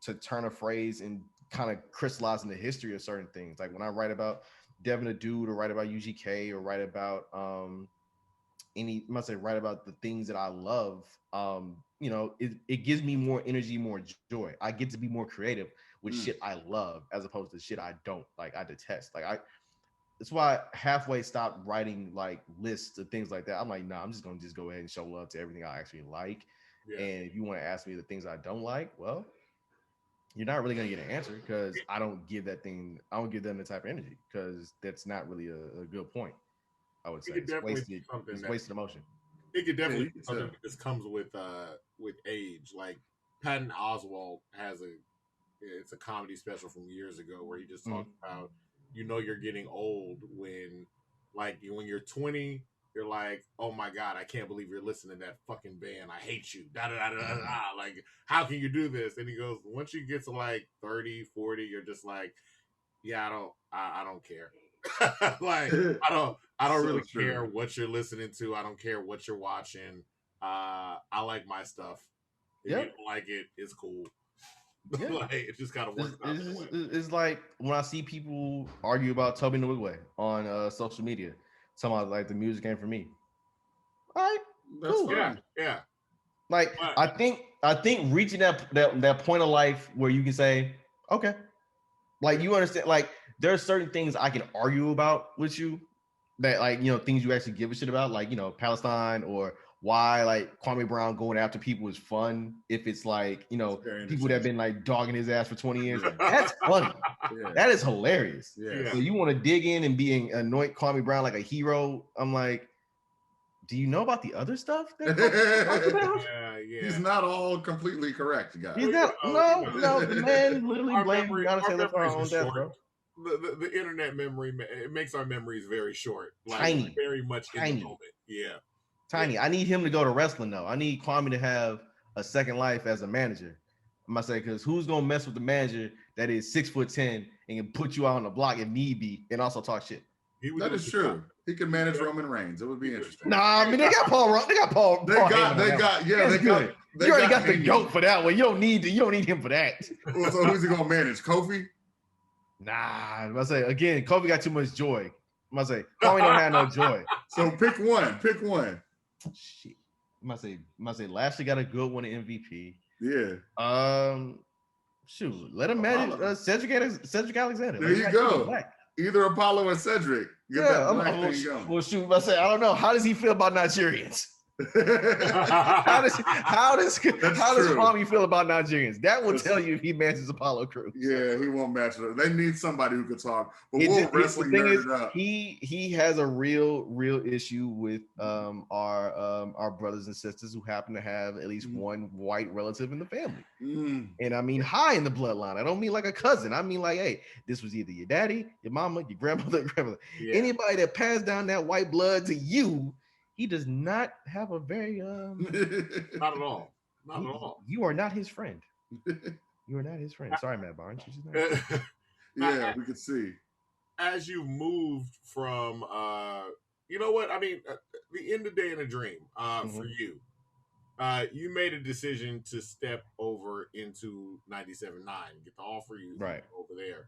to turn a phrase and kind of crystallize in the history of certain things. Like when I write about Devin a dude or write about UGK or write about write about the things that I love, it gives me more energy, more joy. I get to be more creative with shit I love as opposed to shit I don't like, I detest. That's why I halfway stopped writing like lists of things like that. I'm like, nah, I'm just gonna just go ahead and show love to everything I actually like. Yeah. And if you want to ask me the things I don't like, well, you're not really gonna get an answer because I don't give them the type of energy because that's not really a good point. I would say It could it's definitely wasted. be something It's that wasted emotion. it could definitely you be can something tell. that just comes with age. Like Patton Oswalt has it's a comedy special from years ago where he just talks about you're getting old when when you're 20, you're like, oh my god, I can't believe you're listening to that fucking band, I hate you, da da da da da, like how can you do this? And he goes, once you get to like 30, 40, you're just like, yeah, I don't care. Like I don't So really true. care what you're listening to. I don't care what you're watching. I like my stuff. If you Yeah, don't like it, it's cool. yeah. Like it just gotta work out that way. It's like when I see people argue about Toby Nwigwe on social media, talking about like the music ain't for me. All right, That's cool. Yeah, fine. yeah. Like But I think reaching that point of life where you can say, okay, like you understand, like there are certain things I can argue about with you that things you actually give a shit about, like Palestine or why like Kwame Brown going after people is fun if it's like Very people that have interesting. been like dogging his ass for 20 years. That's funny. Yeah. That is hilarious. Yes. So you want to dig in and anoint Kwame Brown like a hero? I'm like, do you know about the other stuff that Kwame talks about? yeah. He's not all completely correct, guys. He's Well, not. No. The man literally our blamed memory, Breonna our Taylor for her memories own are death, short. bro. The internet memory, it makes our memories very short. Like Tiny. very much in the moment. Yeah. Tiny. I need him to go to wrestling though. I need Kwame to have a second life as a manager. I'm gonna say because who's gonna mess with the manager that is 6'10" and can put you out on the block if need be and also talk shit? That is true. He could manage Roman Reigns. It would be interesting. Nah, I mean they got Paul. They got Paul. They got. They already got got the goat for that one. You don't need him for that. Well, so who's he gonna manage? Kofi? Nah, I'm gonna say again. Kobe got too much joy. I'm gonna say Kwame don't have no joy. So pick one. Pick one. Shit. I'm gonna say Lashley got a good one in MVP. Yeah. Shoot, let him manage Cedric Alexander. There you go. Either Apollo or Cedric. Get that black thing going. Well, shoot, I say I don't know. How does he feel about Nigerians? how does Kwame feel about Nigerians? That will tell you if he matches Apollo Crews. Yeah, he won't match it. They need somebody who could talk. But wrestling nerd up. He has a real issue with our brothers and sisters who happen to have at least one white relative in the family. And I mean high in the bloodline. I don't mean like a cousin. I mean like, hey, this was either your daddy, your mama, your grandmother, Yeah. Anybody that passed down that white blood to you. He does not have a very not at all. Not at all. You are not his friend. You are not his friend. Sorry, Matt Barnes. Yeah, we could see. As you moved from you know what? I mean, the end of day in a dream for you. You made a decision to step over into 97.9, get the offer you right over there.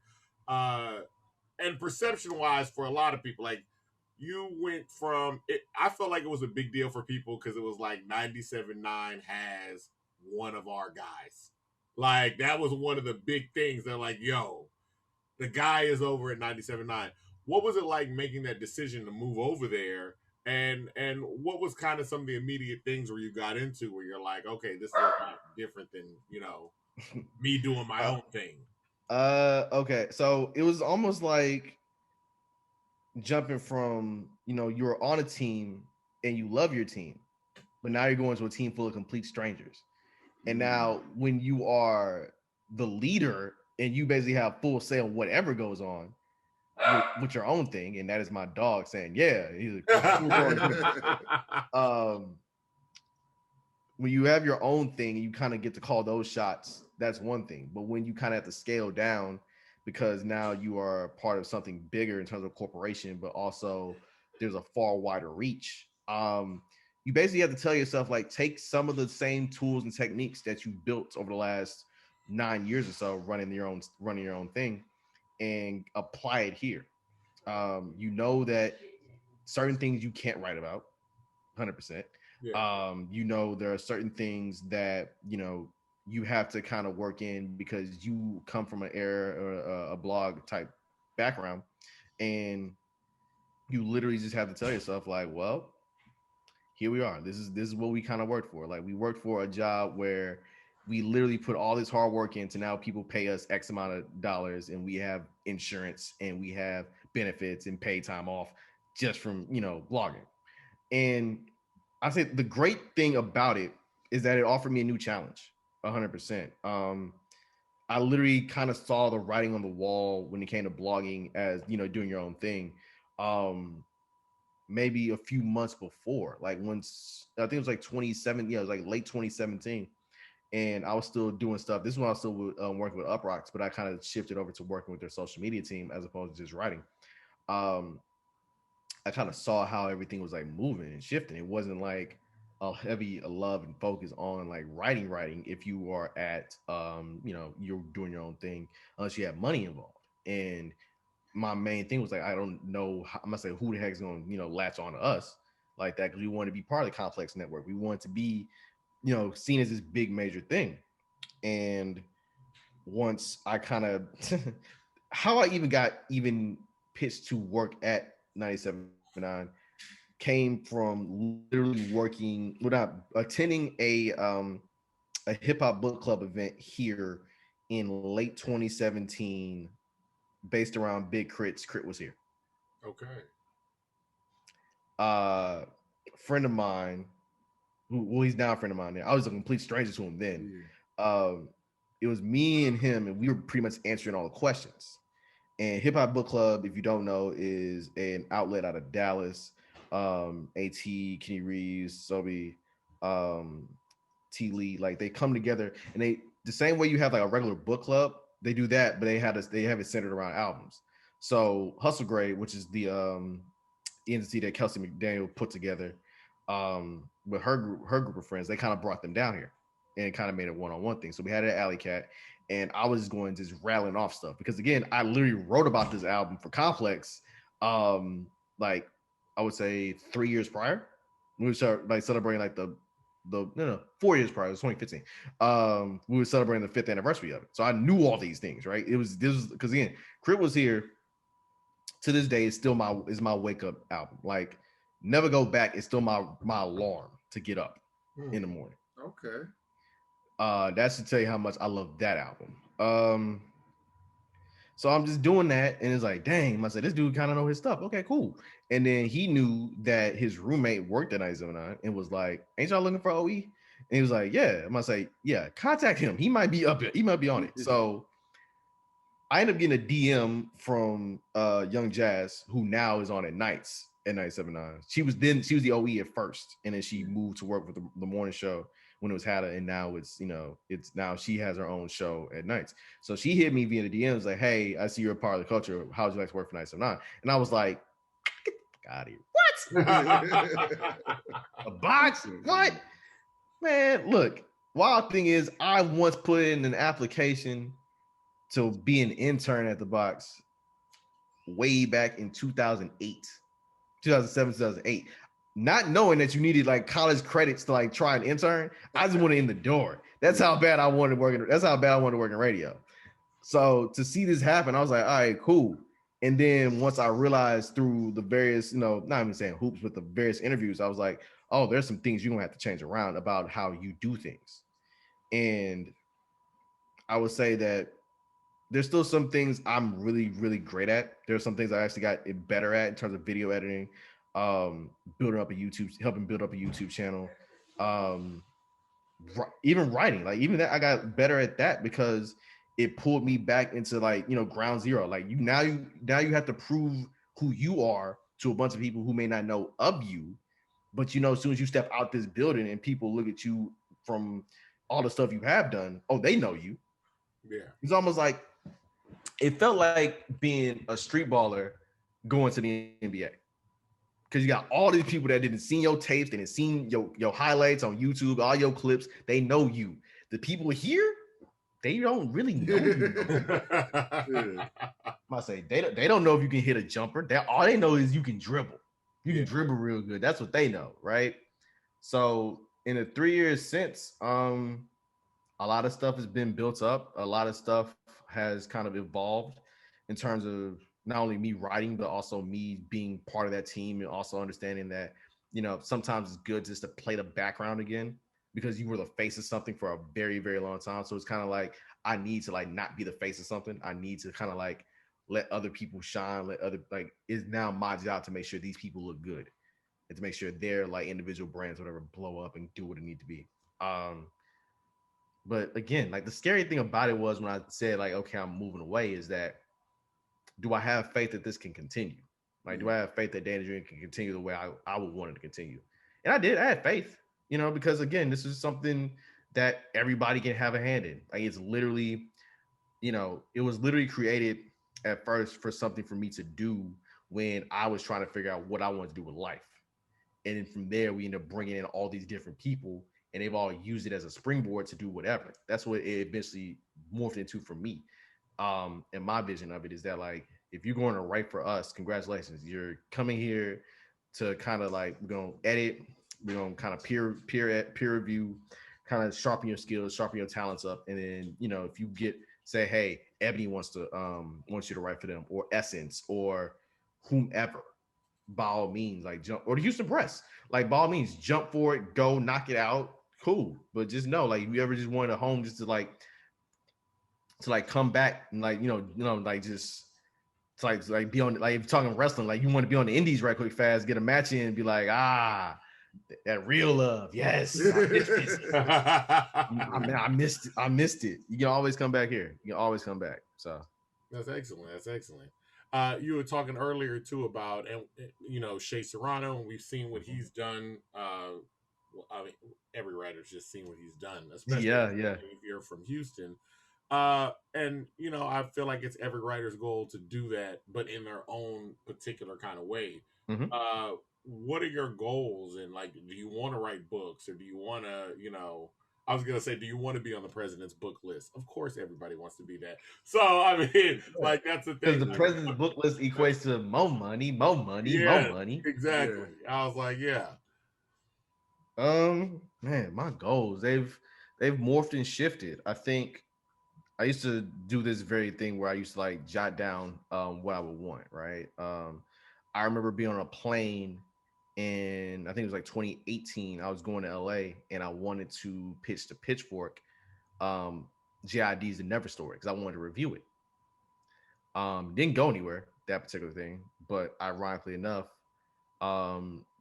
And perception wise, for a lot of people, like you went from it, I felt like it was a big deal for people because it was like 97.9 has one of our guys. Like that was one of the big things. They're like, yo, the guy is over at 97.9. What was it like making that decision to move over there? And what was kind of some of the immediate things where you got into where you're like, okay, this is a lot different than, me doing my own thing. Okay. So it was almost like jumping from, you're on a team and you love your team, but now you're going to a team full of complete strangers. And now when you are the leader and you basically have full say on whatever goes on with your own thing, and that is my dog saying, yeah, he's when you have your own thing, you kind of get to call those shots. That's one thing. But when you kind of have to scale down because now you are part of something bigger in terms of corporation, but also there's a far wider reach. You basically have to tell yourself, like, take some of the same tools and techniques that you've built over the last 9 years or so running your own thing and apply it here. You know that certain things you can't write about, 100%. Yeah. You know there are certain things that you have to kind of work in because you come from an era or a blog type background, and you literally just have to tell yourself like, well, here we are. This is what we kind of worked for. Like we worked for a job where we literally put all this hard work into. Now people pay us X amount of dollars, and we have insurance and we have benefits and paid time off just from blogging. And I say the great thing about it is that it offered me a new challenge, 100%. I literally kind of saw the writing on the wall when it came to blogging as doing your own thing. Um, Maybe a few months before, like once I think it was like 27, yeah, it was like late 2017, and I was still doing stuff. This is when I was still working with Uprocks, but I kind of shifted over to working with their social media team as opposed to just writing. Um, I kind of saw how everything was like moving and shifting. It wasn't like a heavy love and focus on like writing if you are at you're doing your own thing unless you have money involved. And my main thing was like, I don't know how, I'm gonna say who the heck's gonna latch on to us like that, because we want to be part of the Complex Network. We want to be seen as this big major thing. And once I kind of how I even got pitched to work at 97.9 came from literally working without attending a hip hop book club event here in late 2017 based around Big Crit's. Crit was here. Okay. A friend of mine, well, he's now a friend of mine now. I was a complete stranger to him then. It was me and him, and we were pretty much answering all the questions. And Hip Hop Book Club, if you don't know, is an outlet out of Dallas. At Kenny Reeves, Sobe, um, T Lee, like they come together, and they the same way you have like a regular book club, they do that, but they have it centered around albums. So Hustle Grade, which is the entity that Kelsey McDaniel put together, with her group of friends, they kind of brought them down here and kind of made a one-on-one thing. So we had it at Alley Cat, and I was going just rattling off stuff because again, I literally wrote about this album for Complex, like I would say 3 years prior. We would start like celebrating like the no 4 years prior. It was 2015. We were celebrating the 5th anniversary of it, so I knew all these things. Right? It was this was because again, Crit was here. To this day, it's still my wake up album. Like Never Go Back is still my alarm to get up in the morning. Okay. That's to tell you how much I love that album. So I'm just doing that, and it's like, dang, I said, this dude kind of know his stuff. Okay, cool. And then he knew that his roommate worked at 979 and was like, ain't y'all looking for OE? And he was like, yeah. I'm gonna say, yeah, contact him. He might be up here. He might be on it. So I ended up getting a DM from Young Jazz, who now is on at nights at 979. She was the OE at first, and then she moved to work with the morning show when it was Hatta, and now it's now she has her own show at nights. So she hit me via the DMs like, hey, I see you're a part of the culture. How would you like to work for 979? And I was like, get the fuck out of here. What? A box? What? Man, look, wild thing is I once put in an application to be an intern at the box way back in 2008, 2007, 2008. Not knowing that you needed like college credits to like try an intern, I just wanted in the door. That's how bad I wanted to work in. That's how bad I wanted to work in radio. So to see this happen, I was like, all right, cool. And then once I realized through the various, not even saying hoops, but the various interviews, I was like, oh, there's some things you're gonna have to change around about how you do things. And I would say that there's still some things I'm really, really great at. There's some things I actually got better at in terms of video editing, building up a YouTube, helping build up a YouTube channel, even writing. Like even that, I got better at that because it pulled me back into like ground zero. Like now you have to prove who you are to a bunch of people who may not know of you, but as soon as you step out this building and people look at you from all the stuff you have done, oh, they know you. Yeah, it's almost like it felt like being a street baller going to the NBA. Because you got all these people that didn't see your tapes, they didn't see your highlights on YouTube, all your clips. They know you. The people here, they don't really know you. Yeah. I say they don't know if you can hit a jumper. All they know is you can dribble. You Yeah. can dribble real good. That's what they know, right? So in the 3 years since, a lot of stuff has been built up. A lot of stuff has kind of evolved in terms of not only me writing, but also me being part of that team and also understanding that, sometimes it's good just to play the background again because you were the face of something for a very, very long time. So it's kind of like I need to like not be the face of something. I need to kind of like let other people shine, it's now my job to make sure these people look good and to make sure their like individual brands, whatever, blow up and do what it need to be. But again, like the scary thing about it was when I said like, okay, I'm moving away, is that do I have faith that this can continue? Like, do I have faith that Dan Dream can continue the way I would want it to continue? And I did. I had faith, because again, this is something that everybody can have a hand in. Like it's literally, it was literally created at first for something for me to do when I was trying to figure out what I wanted to do with life. And then from there, we end up bringing in all these different people, and they've all used it as a springboard to do whatever. That's what it eventually morphed into for me. And my vision of it is that like, if you're going to write for us, congratulations, you're coming here to kind of like, we're going to edit, we're going to kind of peer review, kind of sharpen your skills, sharpen your talents up. And then, if you say, hey, Ebony wants you to write for them, or Essence, or whomever, by all means, like jump, or the Houston Press, like by all means, jump for it, go knock it out, cool. But just know, like, if you ever just wanted a home just to come back and like like just to like be on, like if you're talking wrestling, like you want to be on the indies right quick fast, get a match in and be like, that real love, yes. I missed it. You can always come back here. You can always come back. So that's excellent. That's excellent. You were talking earlier too about, and Shea Serrano, and we've seen what he's done. I mean, every writer's just seen what he's done, especially yeah. if you're from Houston. And I feel like it's every writer's goal to do that, but in their own particular kind of way. Mhm. What are your goals? And like, do you want to write books, or do you want to, I was gonna say, do you want to be on the president's book list? Of course, everybody wants to be that. So I mean, like that's the thing. Because the president's book list equates to more money, more money, more money. Exactly. Yeah. I was like, yeah. Man, my goals, they've morphed and shifted. I think I used to do this very thing where I used to like jot down what I would want, right? I remember being on a plane in, I think it was like 2018. I was going to LA and I wanted to pitch to Pitchfork JID's The Never Story because I wanted to review it. Didn't go anywhere, that particular thing, but ironically enough,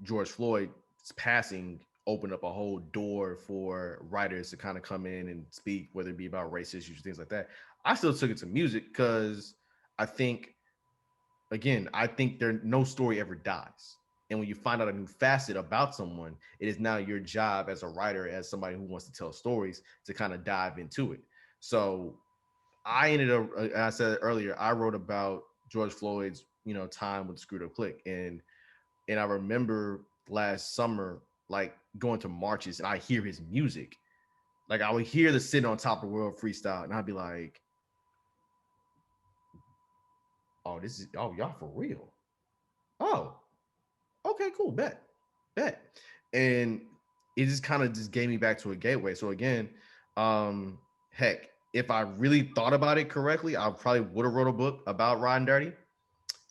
George Floyd's passing opened up a whole door for writers to kind of come in and speak, whether it be about race issues, things like that. I still took it to music because I think, again, no story ever dies. And when you find out a new facet about someone, it is now your job as a writer, as somebody who wants to tell stories, to kind of dive into it. So I ended up, I said earlier, I wrote about George Floyd's, time with Screwed Up Click. And I remember last summer, like going to marches and I hear his music. Like I would hear the Sitting on Top of the World freestyle and I'd be like, oh, y'all for real. Oh, okay, cool, bet. And it just kind of just gave me back to a gateway. So again, heck, if I really thought about it correctly, I probably would have wrote a book about Riding Dirty.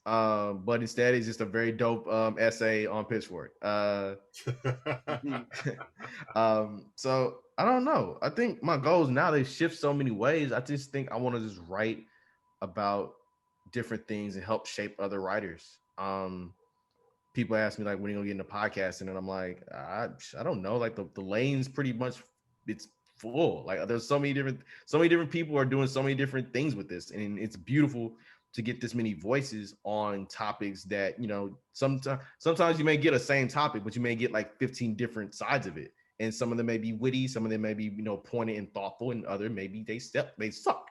But instead it's just a very dope essay on Pitchfork. So I don't know. I think my goals now, they shift so many ways. I just think I want to just write about different things and help shape other writers. People ask me like, when are you gonna get into podcasting? And I'm like, I don't know. Like the lane's pretty much, it's full. Like there's so many different people are doing so many different things with this, and it's beautiful to get this many voices on topics that, sometimes you may get a same topic, but you may get like 15 different sides of it. And some of them may be witty, some of them may be, pointed and thoughtful, and other maybe they suck.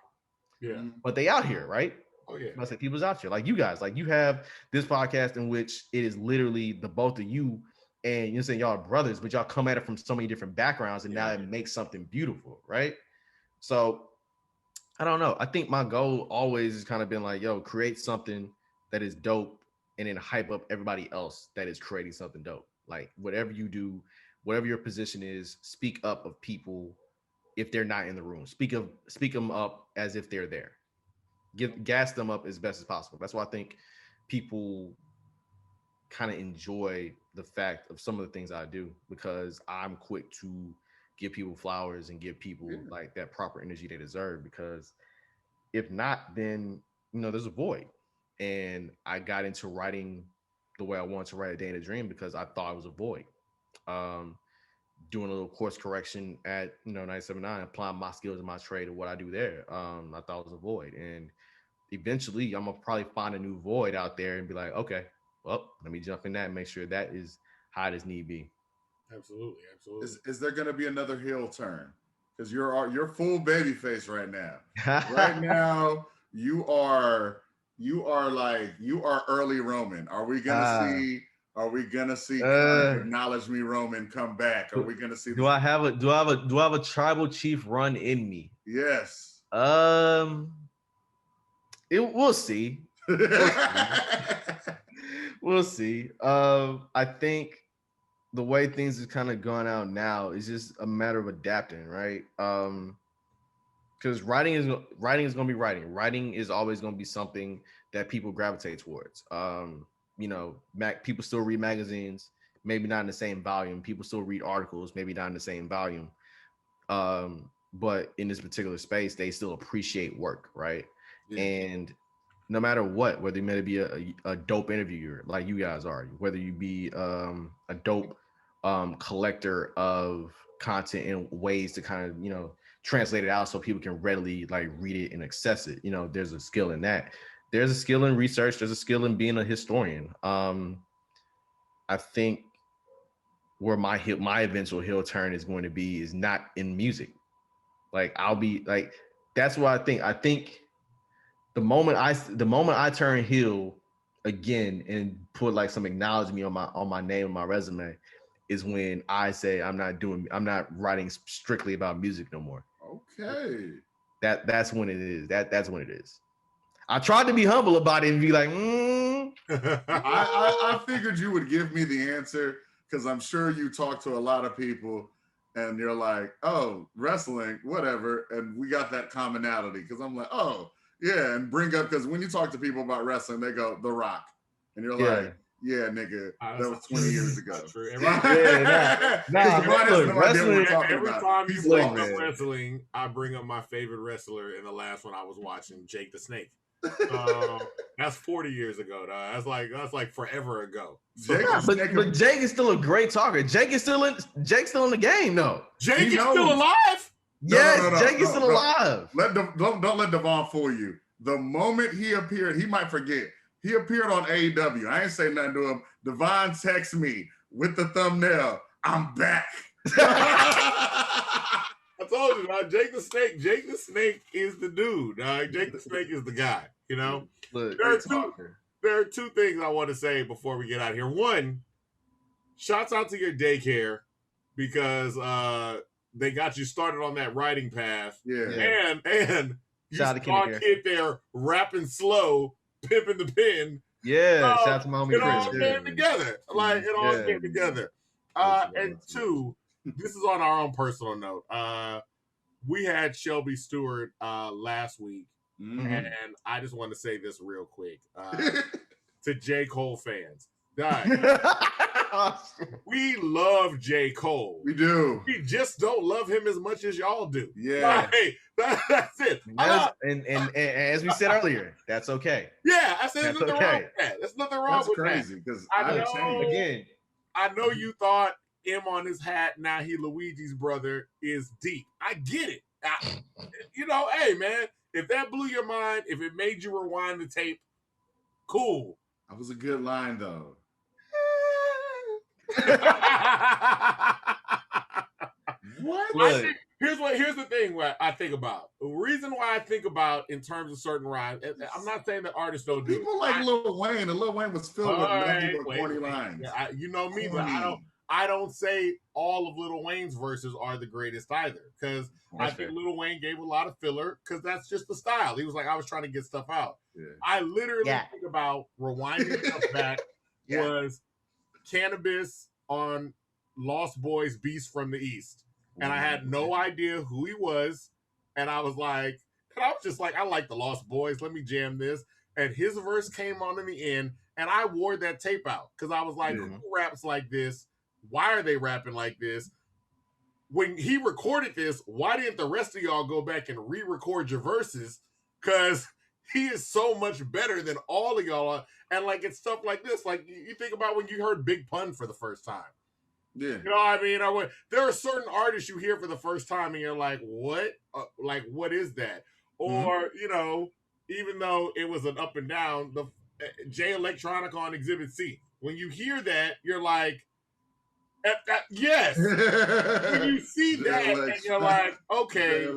Yeah. But they out here, right? Oh yeah. I say people's out here. Like you guys, like you have this podcast in which it is literally the both of you, and you're saying y'all are brothers, but y'all come at it from so many different backgrounds, and now it makes something beautiful, right? So I don't know. I think my goal always has kind of been like, yo, create something that is dope and then hype up everybody else that is creating something dope. Like whatever you do, whatever your position is, speak up of people if they're not in the room. Speak them up as if they're there. Give gas them up as best as possible. That's why I think people kind of enjoy the fact of some of the things I do because I'm quick to give people flowers and give people Yeah. like that proper energy they deserve. Because if not, then there's a void. And I got into writing the way I wanted to write A Day in a Dream because I thought it was a void. Um, Doing a little course correction at 979, applying my skills and my trade and what I do there. I thought it was a void, and eventually I'm gonna probably find a new void out there and be like, okay, well, let me jump in that and make sure that is hot as need be. Absolutely, absolutely. Is there going to be another heel turn? Because you're full baby face right now. Right now, you are early Roman. Are we gonna see? Are we gonna see acknowledge me Roman come back? Are we gonna see? Do I have a tribal chief run in me? Yes. We'll see. We'll see. I think the way things are kind of going out now is just a matter of adapting, right? Because writing is going to be writing. Writing is always going to be something that people gravitate towards. People still read magazines, maybe not in the same volume. People still read articles, maybe not in the same volume. But in this particular space, they still appreciate work, right? Yeah. And no matter what, whether you may be a dope interviewer like you guys are, whether you be a dope collector of content in ways to kind of translate it out so people can readily like read it and access it. There's a skill in that. There's a skill in research. There's a skill in being a historian. I think where my eventual heel turn is going to be is not in music. Like I'll be like, that's what I think. I think the moment I turn heel again and put like some acknowledgement on my name and my resume is when I say I'm not writing strictly about music no more. Okay. That's when it is. That's when it is. I tried to be humble about it and be like, I figured you would give me the answer because I'm sure you talk to a lot of people and you're like, oh, wrestling, whatever. And we got that commonality because I'm like, oh, yeah. And bring up, because when you talk to people about wrestling, they go, The Rock. And you're like, yeah, nigga, that was 20 years ago. True. Every time you bring up wrestling, I bring up my favorite wrestler in the last one I was watching, Jake the Snake. That's 40 years ago. That's like forever ago. But Jake is still a great talker. Jake's still in the game, though. Jake is still alive. Yes, Jake is still alive. Don't let Devon fool you. The moment he appeared, he might forget. He appeared on AEW. I ain't say nothing to him. Devon texts me with the thumbnail. I'm back. I told you, Jake the Snake. Jake the Snake is the dude. Jake the Snake is the guy. Look, there are two things I want to say before we get out of here. One, shouts out to your daycare because they got you started on that writing path. Yeah. And you saw a kid there rapping slow, pimping the pin. Yeah, shout out to my homie It all Chris. came together. Like, it all came together. And two, this is on our own personal note. We had Shelby Stewart last week, and I just want to say this real quick to J. Cole fans. We love J. Cole. We do. We just don't love him as much as y'all do. Yeah. That's it. And as we said earlier, that's okay. Yeah, I said there's nothing wrong with that. There's nothing wrong with that. That's crazy because I know you thought M on his hat, now he Luigi's brother, is deep. I get it. Hey, man, if that blew your mind, if it made you rewind the tape, cool. That was a good line, though. What? Here's the thing what I think about. The reason why I think about in terms of certain rhymes, I'm not saying that artists don't do people like Lil Wayne, and Lil Wayne was filled with nothing but corny lines. You know me, but I don't say all of Lil Wayne's verses are the greatest either, because I think Lil Wayne gave a lot of filler because that's just the style. He was like, I was trying to get stuff out. Yeah. I literally think about rewinding stuff back was Cannabis on Lost Boys Beast from the East. And I had no idea who he was. And I was just like, I like the Lost Boys. Let me jam this. And his verse came on in the end. And I wore that tape out because I was like, who raps like this? Why are they rapping like this? When he recorded this, why didn't the rest of y'all go back and re-record your verses? Because he is so much better than all of y'all. And like, it's stuff like this. Like, you think about when you heard Big Pun for the first time. Yeah. You know what I mean? There are certain artists you hear for the first time and you're like, what? What is that? Or, you know, even though it was an up and down, the J Electronica on Exhibit C. When you hear that, you're like, yes. When you see that, and you're like, okay,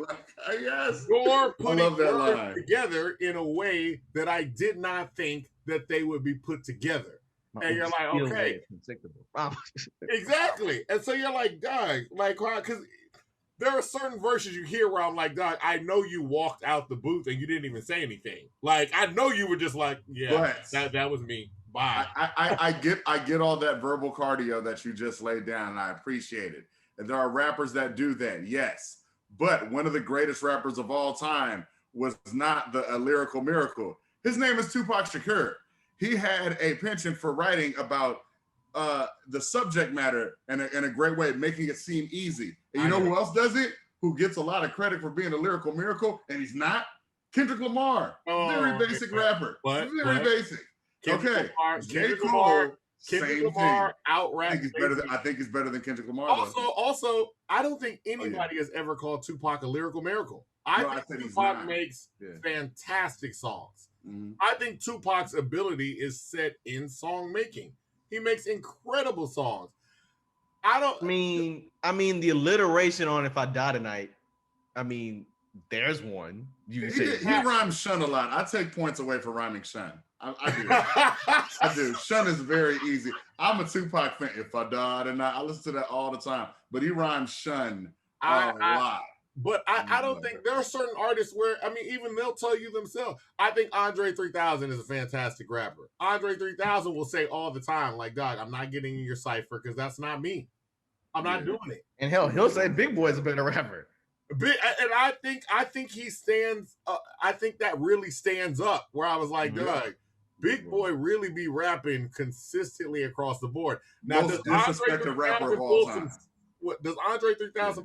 yes. you're putting words together in a way that I did not think that they would be put together. And you're like, okay. Exactly. And so you're like, dog, like, because there are certain verses you hear where I'm like, dog, I know you walked out the booth and you didn't even say anything. Like, I know you were just like, yeah, that was me. Bye. I get all that verbal cardio that you just laid down, and I appreciate it. And there are rappers that do that, yes. But one of the greatest rappers of all time was not a lyrical miracle. His name is Tupac Shakur. He had a penchant for writing about the subject matter in a great way, making it seem easy. And you know who else does it? Who gets a lot of credit for being a lyrical miracle, and he's not? Kendrick Lamar. Very basic rapper. Very basic. Kendrick Lamar, J. Cole, Kendrick Lamar out-rap. I think he's better than Kendrick Lamar. Also, I don't think anybody has ever called Tupac a lyrical miracle. I think Tupac makes fantastic songs. Mm-hmm. I think Tupac's ability is set in song making. He makes incredible songs. I mean, the alliteration on "If I Die Tonight," I mean, there's one. You can he rhymes "shun" a lot. I take points away for rhyming "shun." I do. I do. Shun is very easy. I'm a Tupac fan. If I die tonight, I listen to that all the time. But he rhymes "shun" a lot. But I don't think there are certain artists where, I mean, even they'll tell you themselves. I think Andre 3000 is a fantastic rapper. Andre 3000 will say all the time, like, dog, I'm not getting in your cipher because that's not me. I'm not doing it. And hell, he'll say Big Boy's a better rapper. And I think he stands. I think that really stands up. Where I was like, dog, Big Boy really be rapping consistently across the board. Now, does Andre 3000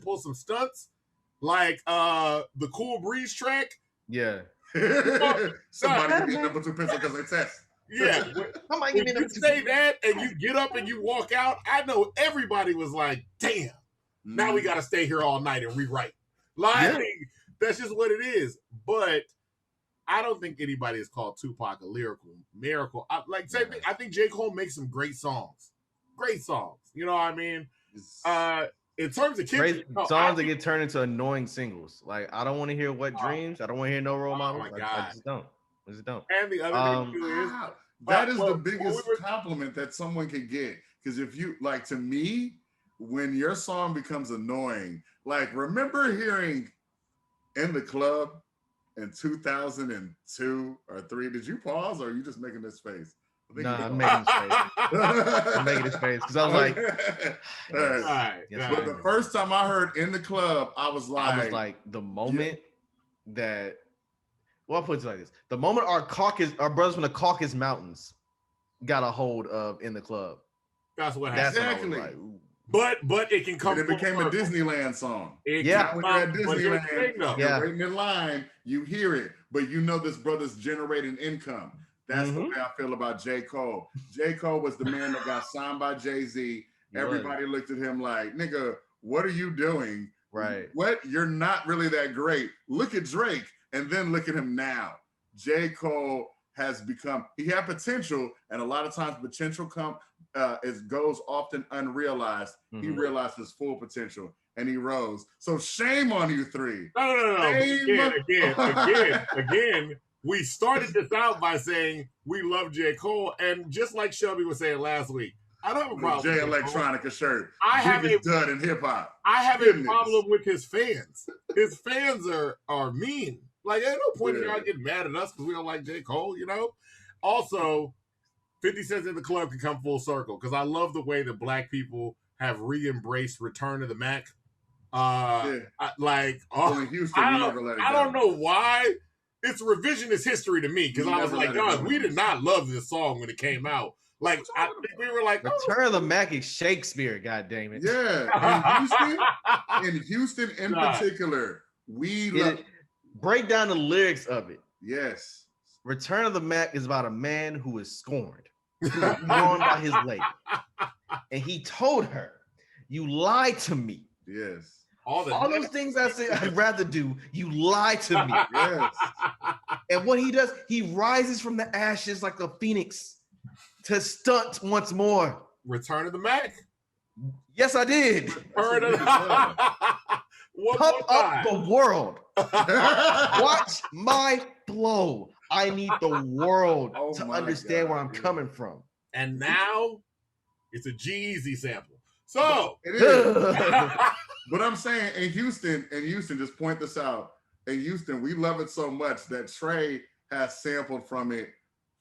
pull some stunts? Like the Cool Breeze track? Yeah. Somebody get number 2 pencil because they test. Yeah. When you say that and you get up and you walk out, I know everybody was like, damn, now we got to stay here all night and rewrite. Like, that's just what it is. But I don't think anybody has called Tupac a lyrical miracle. Same thing. I think J. Cole makes some great songs. Great songs. You know what I mean? In terms of great songs that get turned into annoying singles. Like, I don't want to hear What Dreams. I don't want to hear No Role Models. I just don't. And the other thing too is that is the biggest compliment that someone can get. Because if you, like, to me, when your song becomes annoying, like, remember hearing In the Club in 2002 or 3? Did you pause or are you just making this face? No, I'm making this face. I'm making this face because I was like, but the first time I heard In the Club, I was like the moment that, well, I'll put it like this: the moment our brothers from the Caucasus Mountains got a hold of In the Club. That's what happened. Exactly. But it can come. But it became a Disneyland song. When you're at Disneyland, you're waiting in line, you hear it, but you know this brother's generating income. That's the way I feel about J. Cole. J. Cole was the man that got signed by Jay-Z. Everybody looked at him like, nigga, what are you doing? Right. What? You're not really that great. Look at Drake and then look at him now. J. Cole has become, he had potential, and a lot of times potential goes often unrealized. He realized his full potential and he rose. So shame on you three. No. Again. We started this out by saying we love J. Cole, and just like Shelby was saying last week, I don't have a With problem. Jay with J. Cole. Electronica shirt. I have Biggest dud in hip hop. I have Goodness. a problem with his fans. His fans are mean. Like, ain't no point in y'all getting mad at us because we don't like J. Cole, you know? Also, 50 Cent in the Club can come full circle because I love the way that black people have re-embraced Return of the Mac. In Houston, we never let it go. I don't know why. It's revisionist history to me because I was like, guys, we did not love this song when it came out. Like, I think we were like, Return of the Mac is Shakespeare, goddammit. Yeah. In Houston in particular, we love. Break down the lyrics of it. Yes. Return of the Mac is about a man who is scorned, who is wronged by his lady. And he told her, you lied to me. Yes. All those things I say I'd rather do, you lie to me. Yes. And what he does, he rises from the ashes like a phoenix to stunt once more. Return of the Mac? Yes, I did. Pump up the world. Watch my flow. I need the world to understand where I'm coming from. And now it's a G-Eazy sample. So it is. But I'm saying in Houston, just point this out. In Houston, we love it so much that Trey has sampled from it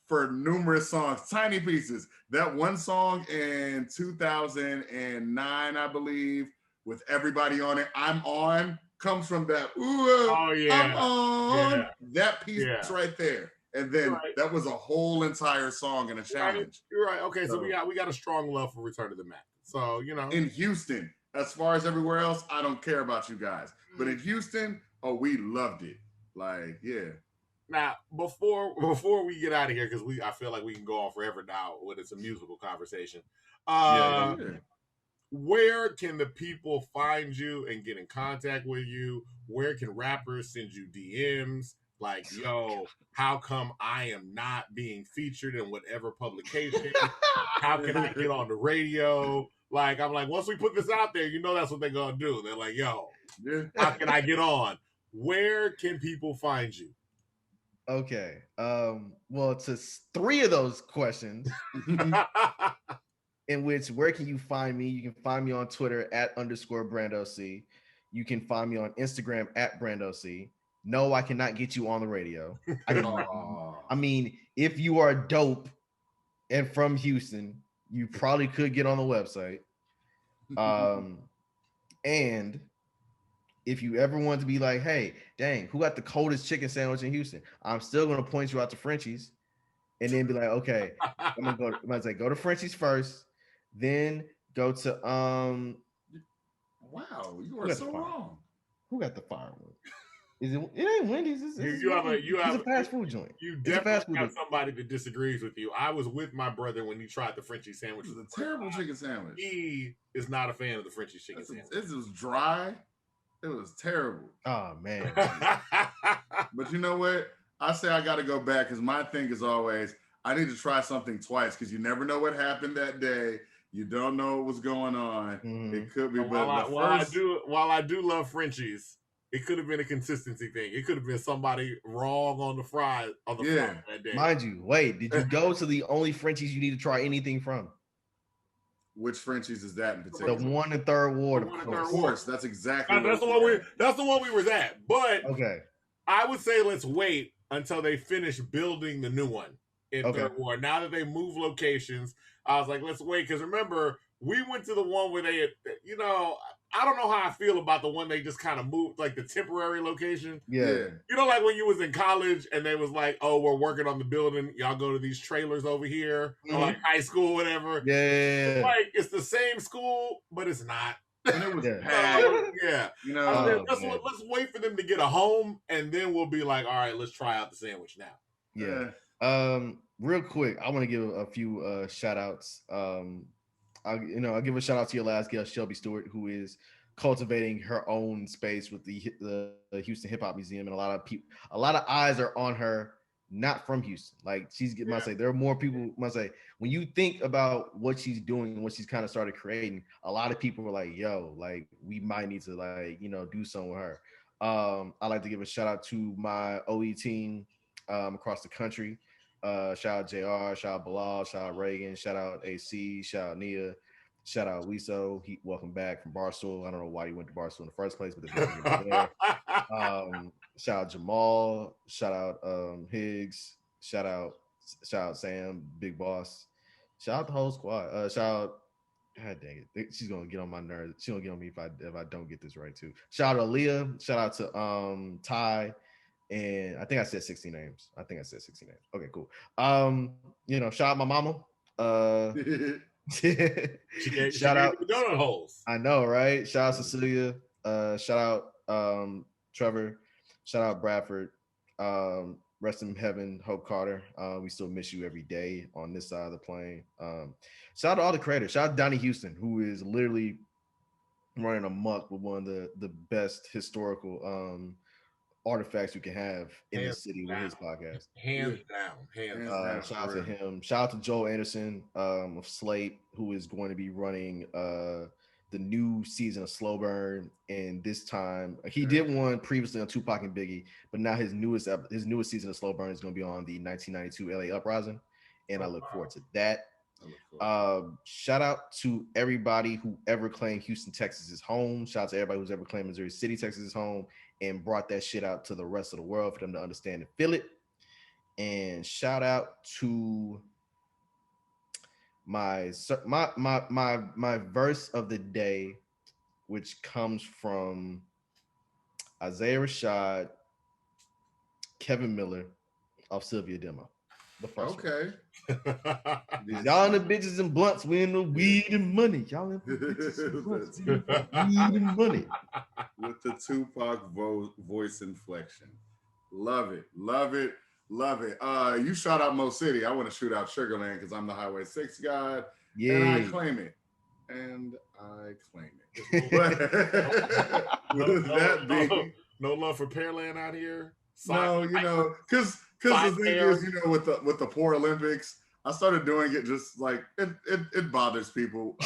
for numerous songs, tiny pieces. That one song in 2009, I believe, with everybody on it, I'm On, comes from that. Ooh, I'm on. Yeah. That piece right there. And then that was a whole entire song and a challenge. You're right. Okay, so we got a strong love for Return to the Mac. So, you know. In Houston, as far as everywhere else, I don't care about you guys. But in Houston, we loved it. Like, yeah. Now, before we get out of here, because I feel like we can go on forever now when it's a musical conversation. Where can the people find you and get in contact with you? Where can rappers send you DMs? Like, yo, how come I am not being featured in whatever publication? How can I get on the radio? Like, I'm like, once we put this out there, you know that's what they're going to do. They're like, yo, how can I get on? Where can people find you? Okay. Well, to 3 of those questions, in which, where can you find me? You can find me on Twitter @_BrandOC. You can find me on Instagram @BrandOC. No, I cannot get you on the radio. I mean, if you are dope and from Houston, you probably could get on the website. And if you ever want to be like, hey, dang, who got the coldest chicken sandwich in Houston? I'm still going to point you out to Frenchie's and then be like, okay, I'm going to say, go to Frenchie's first, then go to, wow, you are so wrong. Who got the firewood? Is it? It ain't Wendy's. It's a fast food joint. You definitely have somebody that disagrees with you. I was with my brother when he tried the Frenchie sandwich. It was a terrible chicken sandwich. He is not a fan of the Frenchie chicken sandwich. It was dry. It was terrible. Oh man! But you know what? I say I got to go back because my thing is always I need to try something twice because you never know what happened that day. You don't know what was going on. Mm-hmm. It could be. While I do love Frenchies, it could have been a consistency thing. It could have been somebody wrong on the fry that day. Mind you, wait, did you go to the only Frenchies you need to try anything from? Which Frenchies is that in particular? The one in Third Ward, of course. That's exactly. That's the one we were at. But okay, I would say let's wait until they finish building the new one in Third Ward. Now that they move locations, I was like, let's wait because remember we went to the one where they had, I don't know how I feel about the one they just kind of moved, like the temporary location. Yeah. You know, like when you was in college and they was like, oh, we're working on the building. Y'all go to these trailers over here, or like high school, whatever. Yeah. Like, it's the same school, but it's not. And it was yeah. Let's wait for them to get a home, and then we'll be like, all right, let's try out the sandwich now. Yeah. Real quick, I want to give a few shout outs. I'll give a shout out to your last guest, Shelby Stewart, who is cultivating her own space with the Houston Hip Hop Museum, and a lot of eyes are on her, not from Houston. Like might say, there are more people. Might say, when you think about what she's doing and what she's kind of started creating, a lot of people were like, "Yo, like we might need to do something with her." I like to give a shout out to my OE team across the country. Shout out JR, shout out Bilal, shout out Reagan, shout out AC, shout out Nia, shout out Liso. He welcome back from Barstool. I don't know why he went to Barstool in the first place, but there's nothing there. Shout out Jamal, shout out Higgs, shout out Sam, Big Boss, shout out the whole squad. Shout out, God dang it, she's gonna get on my nerves. She's gonna get on me if I don't get this right too. Shout out to Aaliyah, shout out to Ty, and I think I said 16 names. Okay, cool. Shout out my mama. Shout out the donut holes. I know, right? Shout out Cecilia. Shout out Trevor. Shout out Bradford. Rest in heaven, Hope Carter. We still miss you every day on this side of the plane. Shout out to all the creators. Shout out to Donnie Houston, who is literally running amok with one of the best historical artifacts you can have in the city with his podcast. Hands down. Shout out to him. Shout out to Joel Anderson of Slate, who is going to be running the new season of Slow Burn. And this time, he did one previously on Tupac and Biggie, but now his newest season of Slow Burn is going to be on the 1992 LA Uprising, and I look forward to that. Shout out to everybody who ever claimed Houston, Texas is home. Shout out to everybody who's ever claimed Missouri City, Texas is home, and brought that shit out to the rest of the world for them to understand and feel it. And shout out to my verse of the day, which comes from Isaiah Rashad, Kevin Miller, of Sylvia Demo. The first one. Y'all in the bitches and blunts, we in the weed and money. Y'all in the bitches and blunts, weed and money. With the Tupac voice inflection. Love it. You shout out Mo City. I want to shoot out Sugarland because I'm the Highway 6 guy. Yeah. And I claim it. No love for Pearland out here. No, because the thing is, with the poor Olympics, I started doing it just like it bothers people.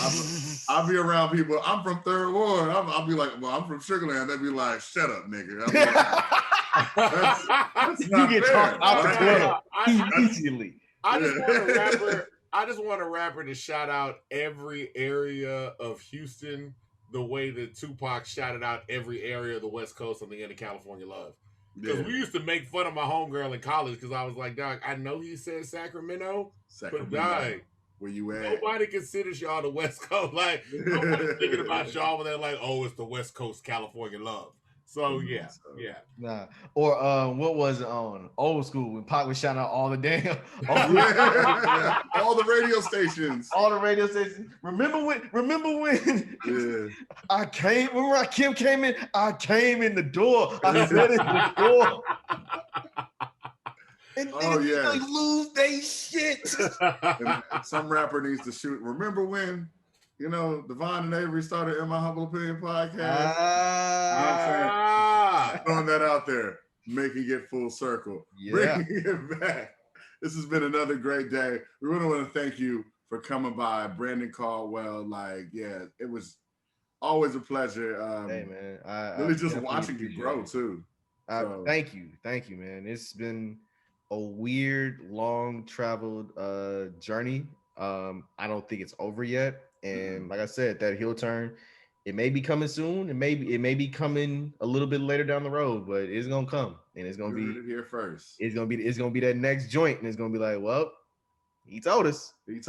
I'll be around people. I'm from Third Ward. I'll be like, well, I'm from Sugarland. They'd be like, shut up, nigga. That's not you get fair. talked out the club easily. I just want a rapper to shout out every area of Houston the way that Tupac shouted out every area of the West Coast on the end of California Love. Because we used to make fun of my homegirl in college because I was like, dog, I know he said Sacramento, but dog, where you at? Nobody considers y'all the West Coast. Like, nobody's thinking about y'all when they're like, oh, it's the West Coast California Love. So, yeah. Nah. Or what was it on Old School when Pac was shouting out all the damn all the radio stations. Remember when when Rakim came in, I came in the door. I said it before. And then they lose they shit. And some rapper needs to shoot. Remember when Devon and Avery started In My Humble Opinion podcast? Throwing that out there, making it full circle, bringing it back. This has been another great day. We really want to thank you for coming by, Brandon Caldwell. It was always a pleasure. Hey man, really just watching you grow too. Thank you, man. It's been a weird, long traveled journey. I don't think it's over yet. And like I said, that heel turn, it may be coming soon. It may be coming a little bit later down the road, but it's gonna come, and it's gonna be here first. It's gonna be that next joint, and it's gonna be like, well, he told us he's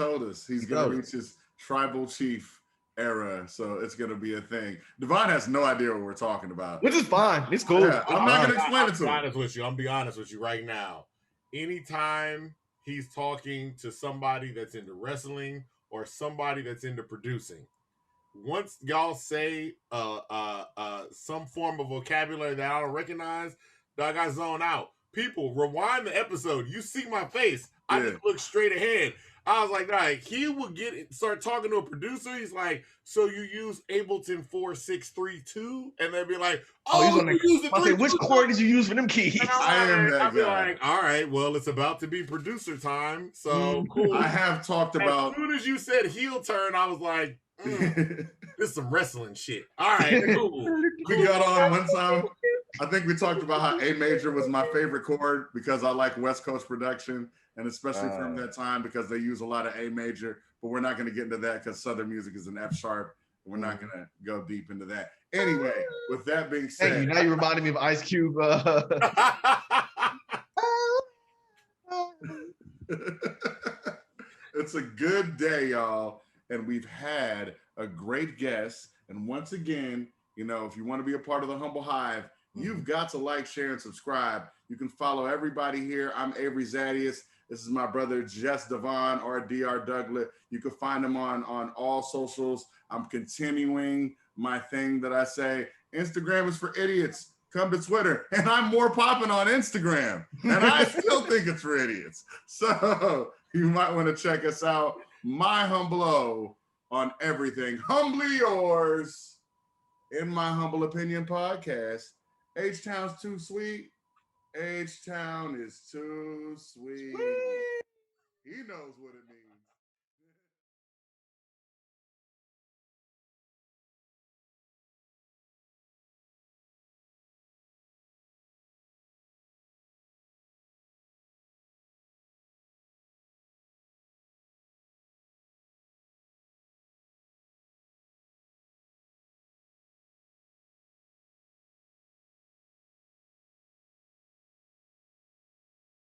gonna reach his tribal chief era, so it's gonna be a thing. Devon has no idea what we're talking about, which is fine. It's cool. Yeah, I'm not gonna explain it to him. I'm be honest with you right now. Anytime he's talking to somebody that's into wrestling or somebody that's into producing, once y'all say some form of vocabulary that I don't recognize, dog, I zone out. People, rewind the episode. You see my face. I just look straight ahead. I was like, all right, he would start talking to a producer. He's like, so you use Ableton 4632? And they'd be like, which chord did you use for them keys? I'd be like, all right, well, it's about to be producer time. So cool. I have talked about. As soon as you said heel turn, I was like, this is some wrestling shit. All right, cool. We got on one time. I think we talked about how A major was my favorite chord because I like West Coast production. and especially from that time because they use a lot of A major. But we're not going to get into that because Southern music is an F sharp. We're not going to go deep into that. Anyway, with that being said, thank you. Now you reminded me of Ice Cube. It's a good day, y'all, and we've had a great guest. And once again, if you want to be a part of the Humble Hive, you've got to like, share, and subscribe. You can follow everybody here. I'm Avery Zadius. This is my brother Jess Devon or Dr. Douglas. You can find him on all socials. I'm continuing my thing that I say. Instagram is for idiots. Come to Twitter. And I'm more popping on Instagram. And I still think it's for idiots. So you might want to check us out. My Humble on everything. Humbly yours. In my humble opinion podcast. H-Town's too sweet. H-Town is too sweet. He knows what it means.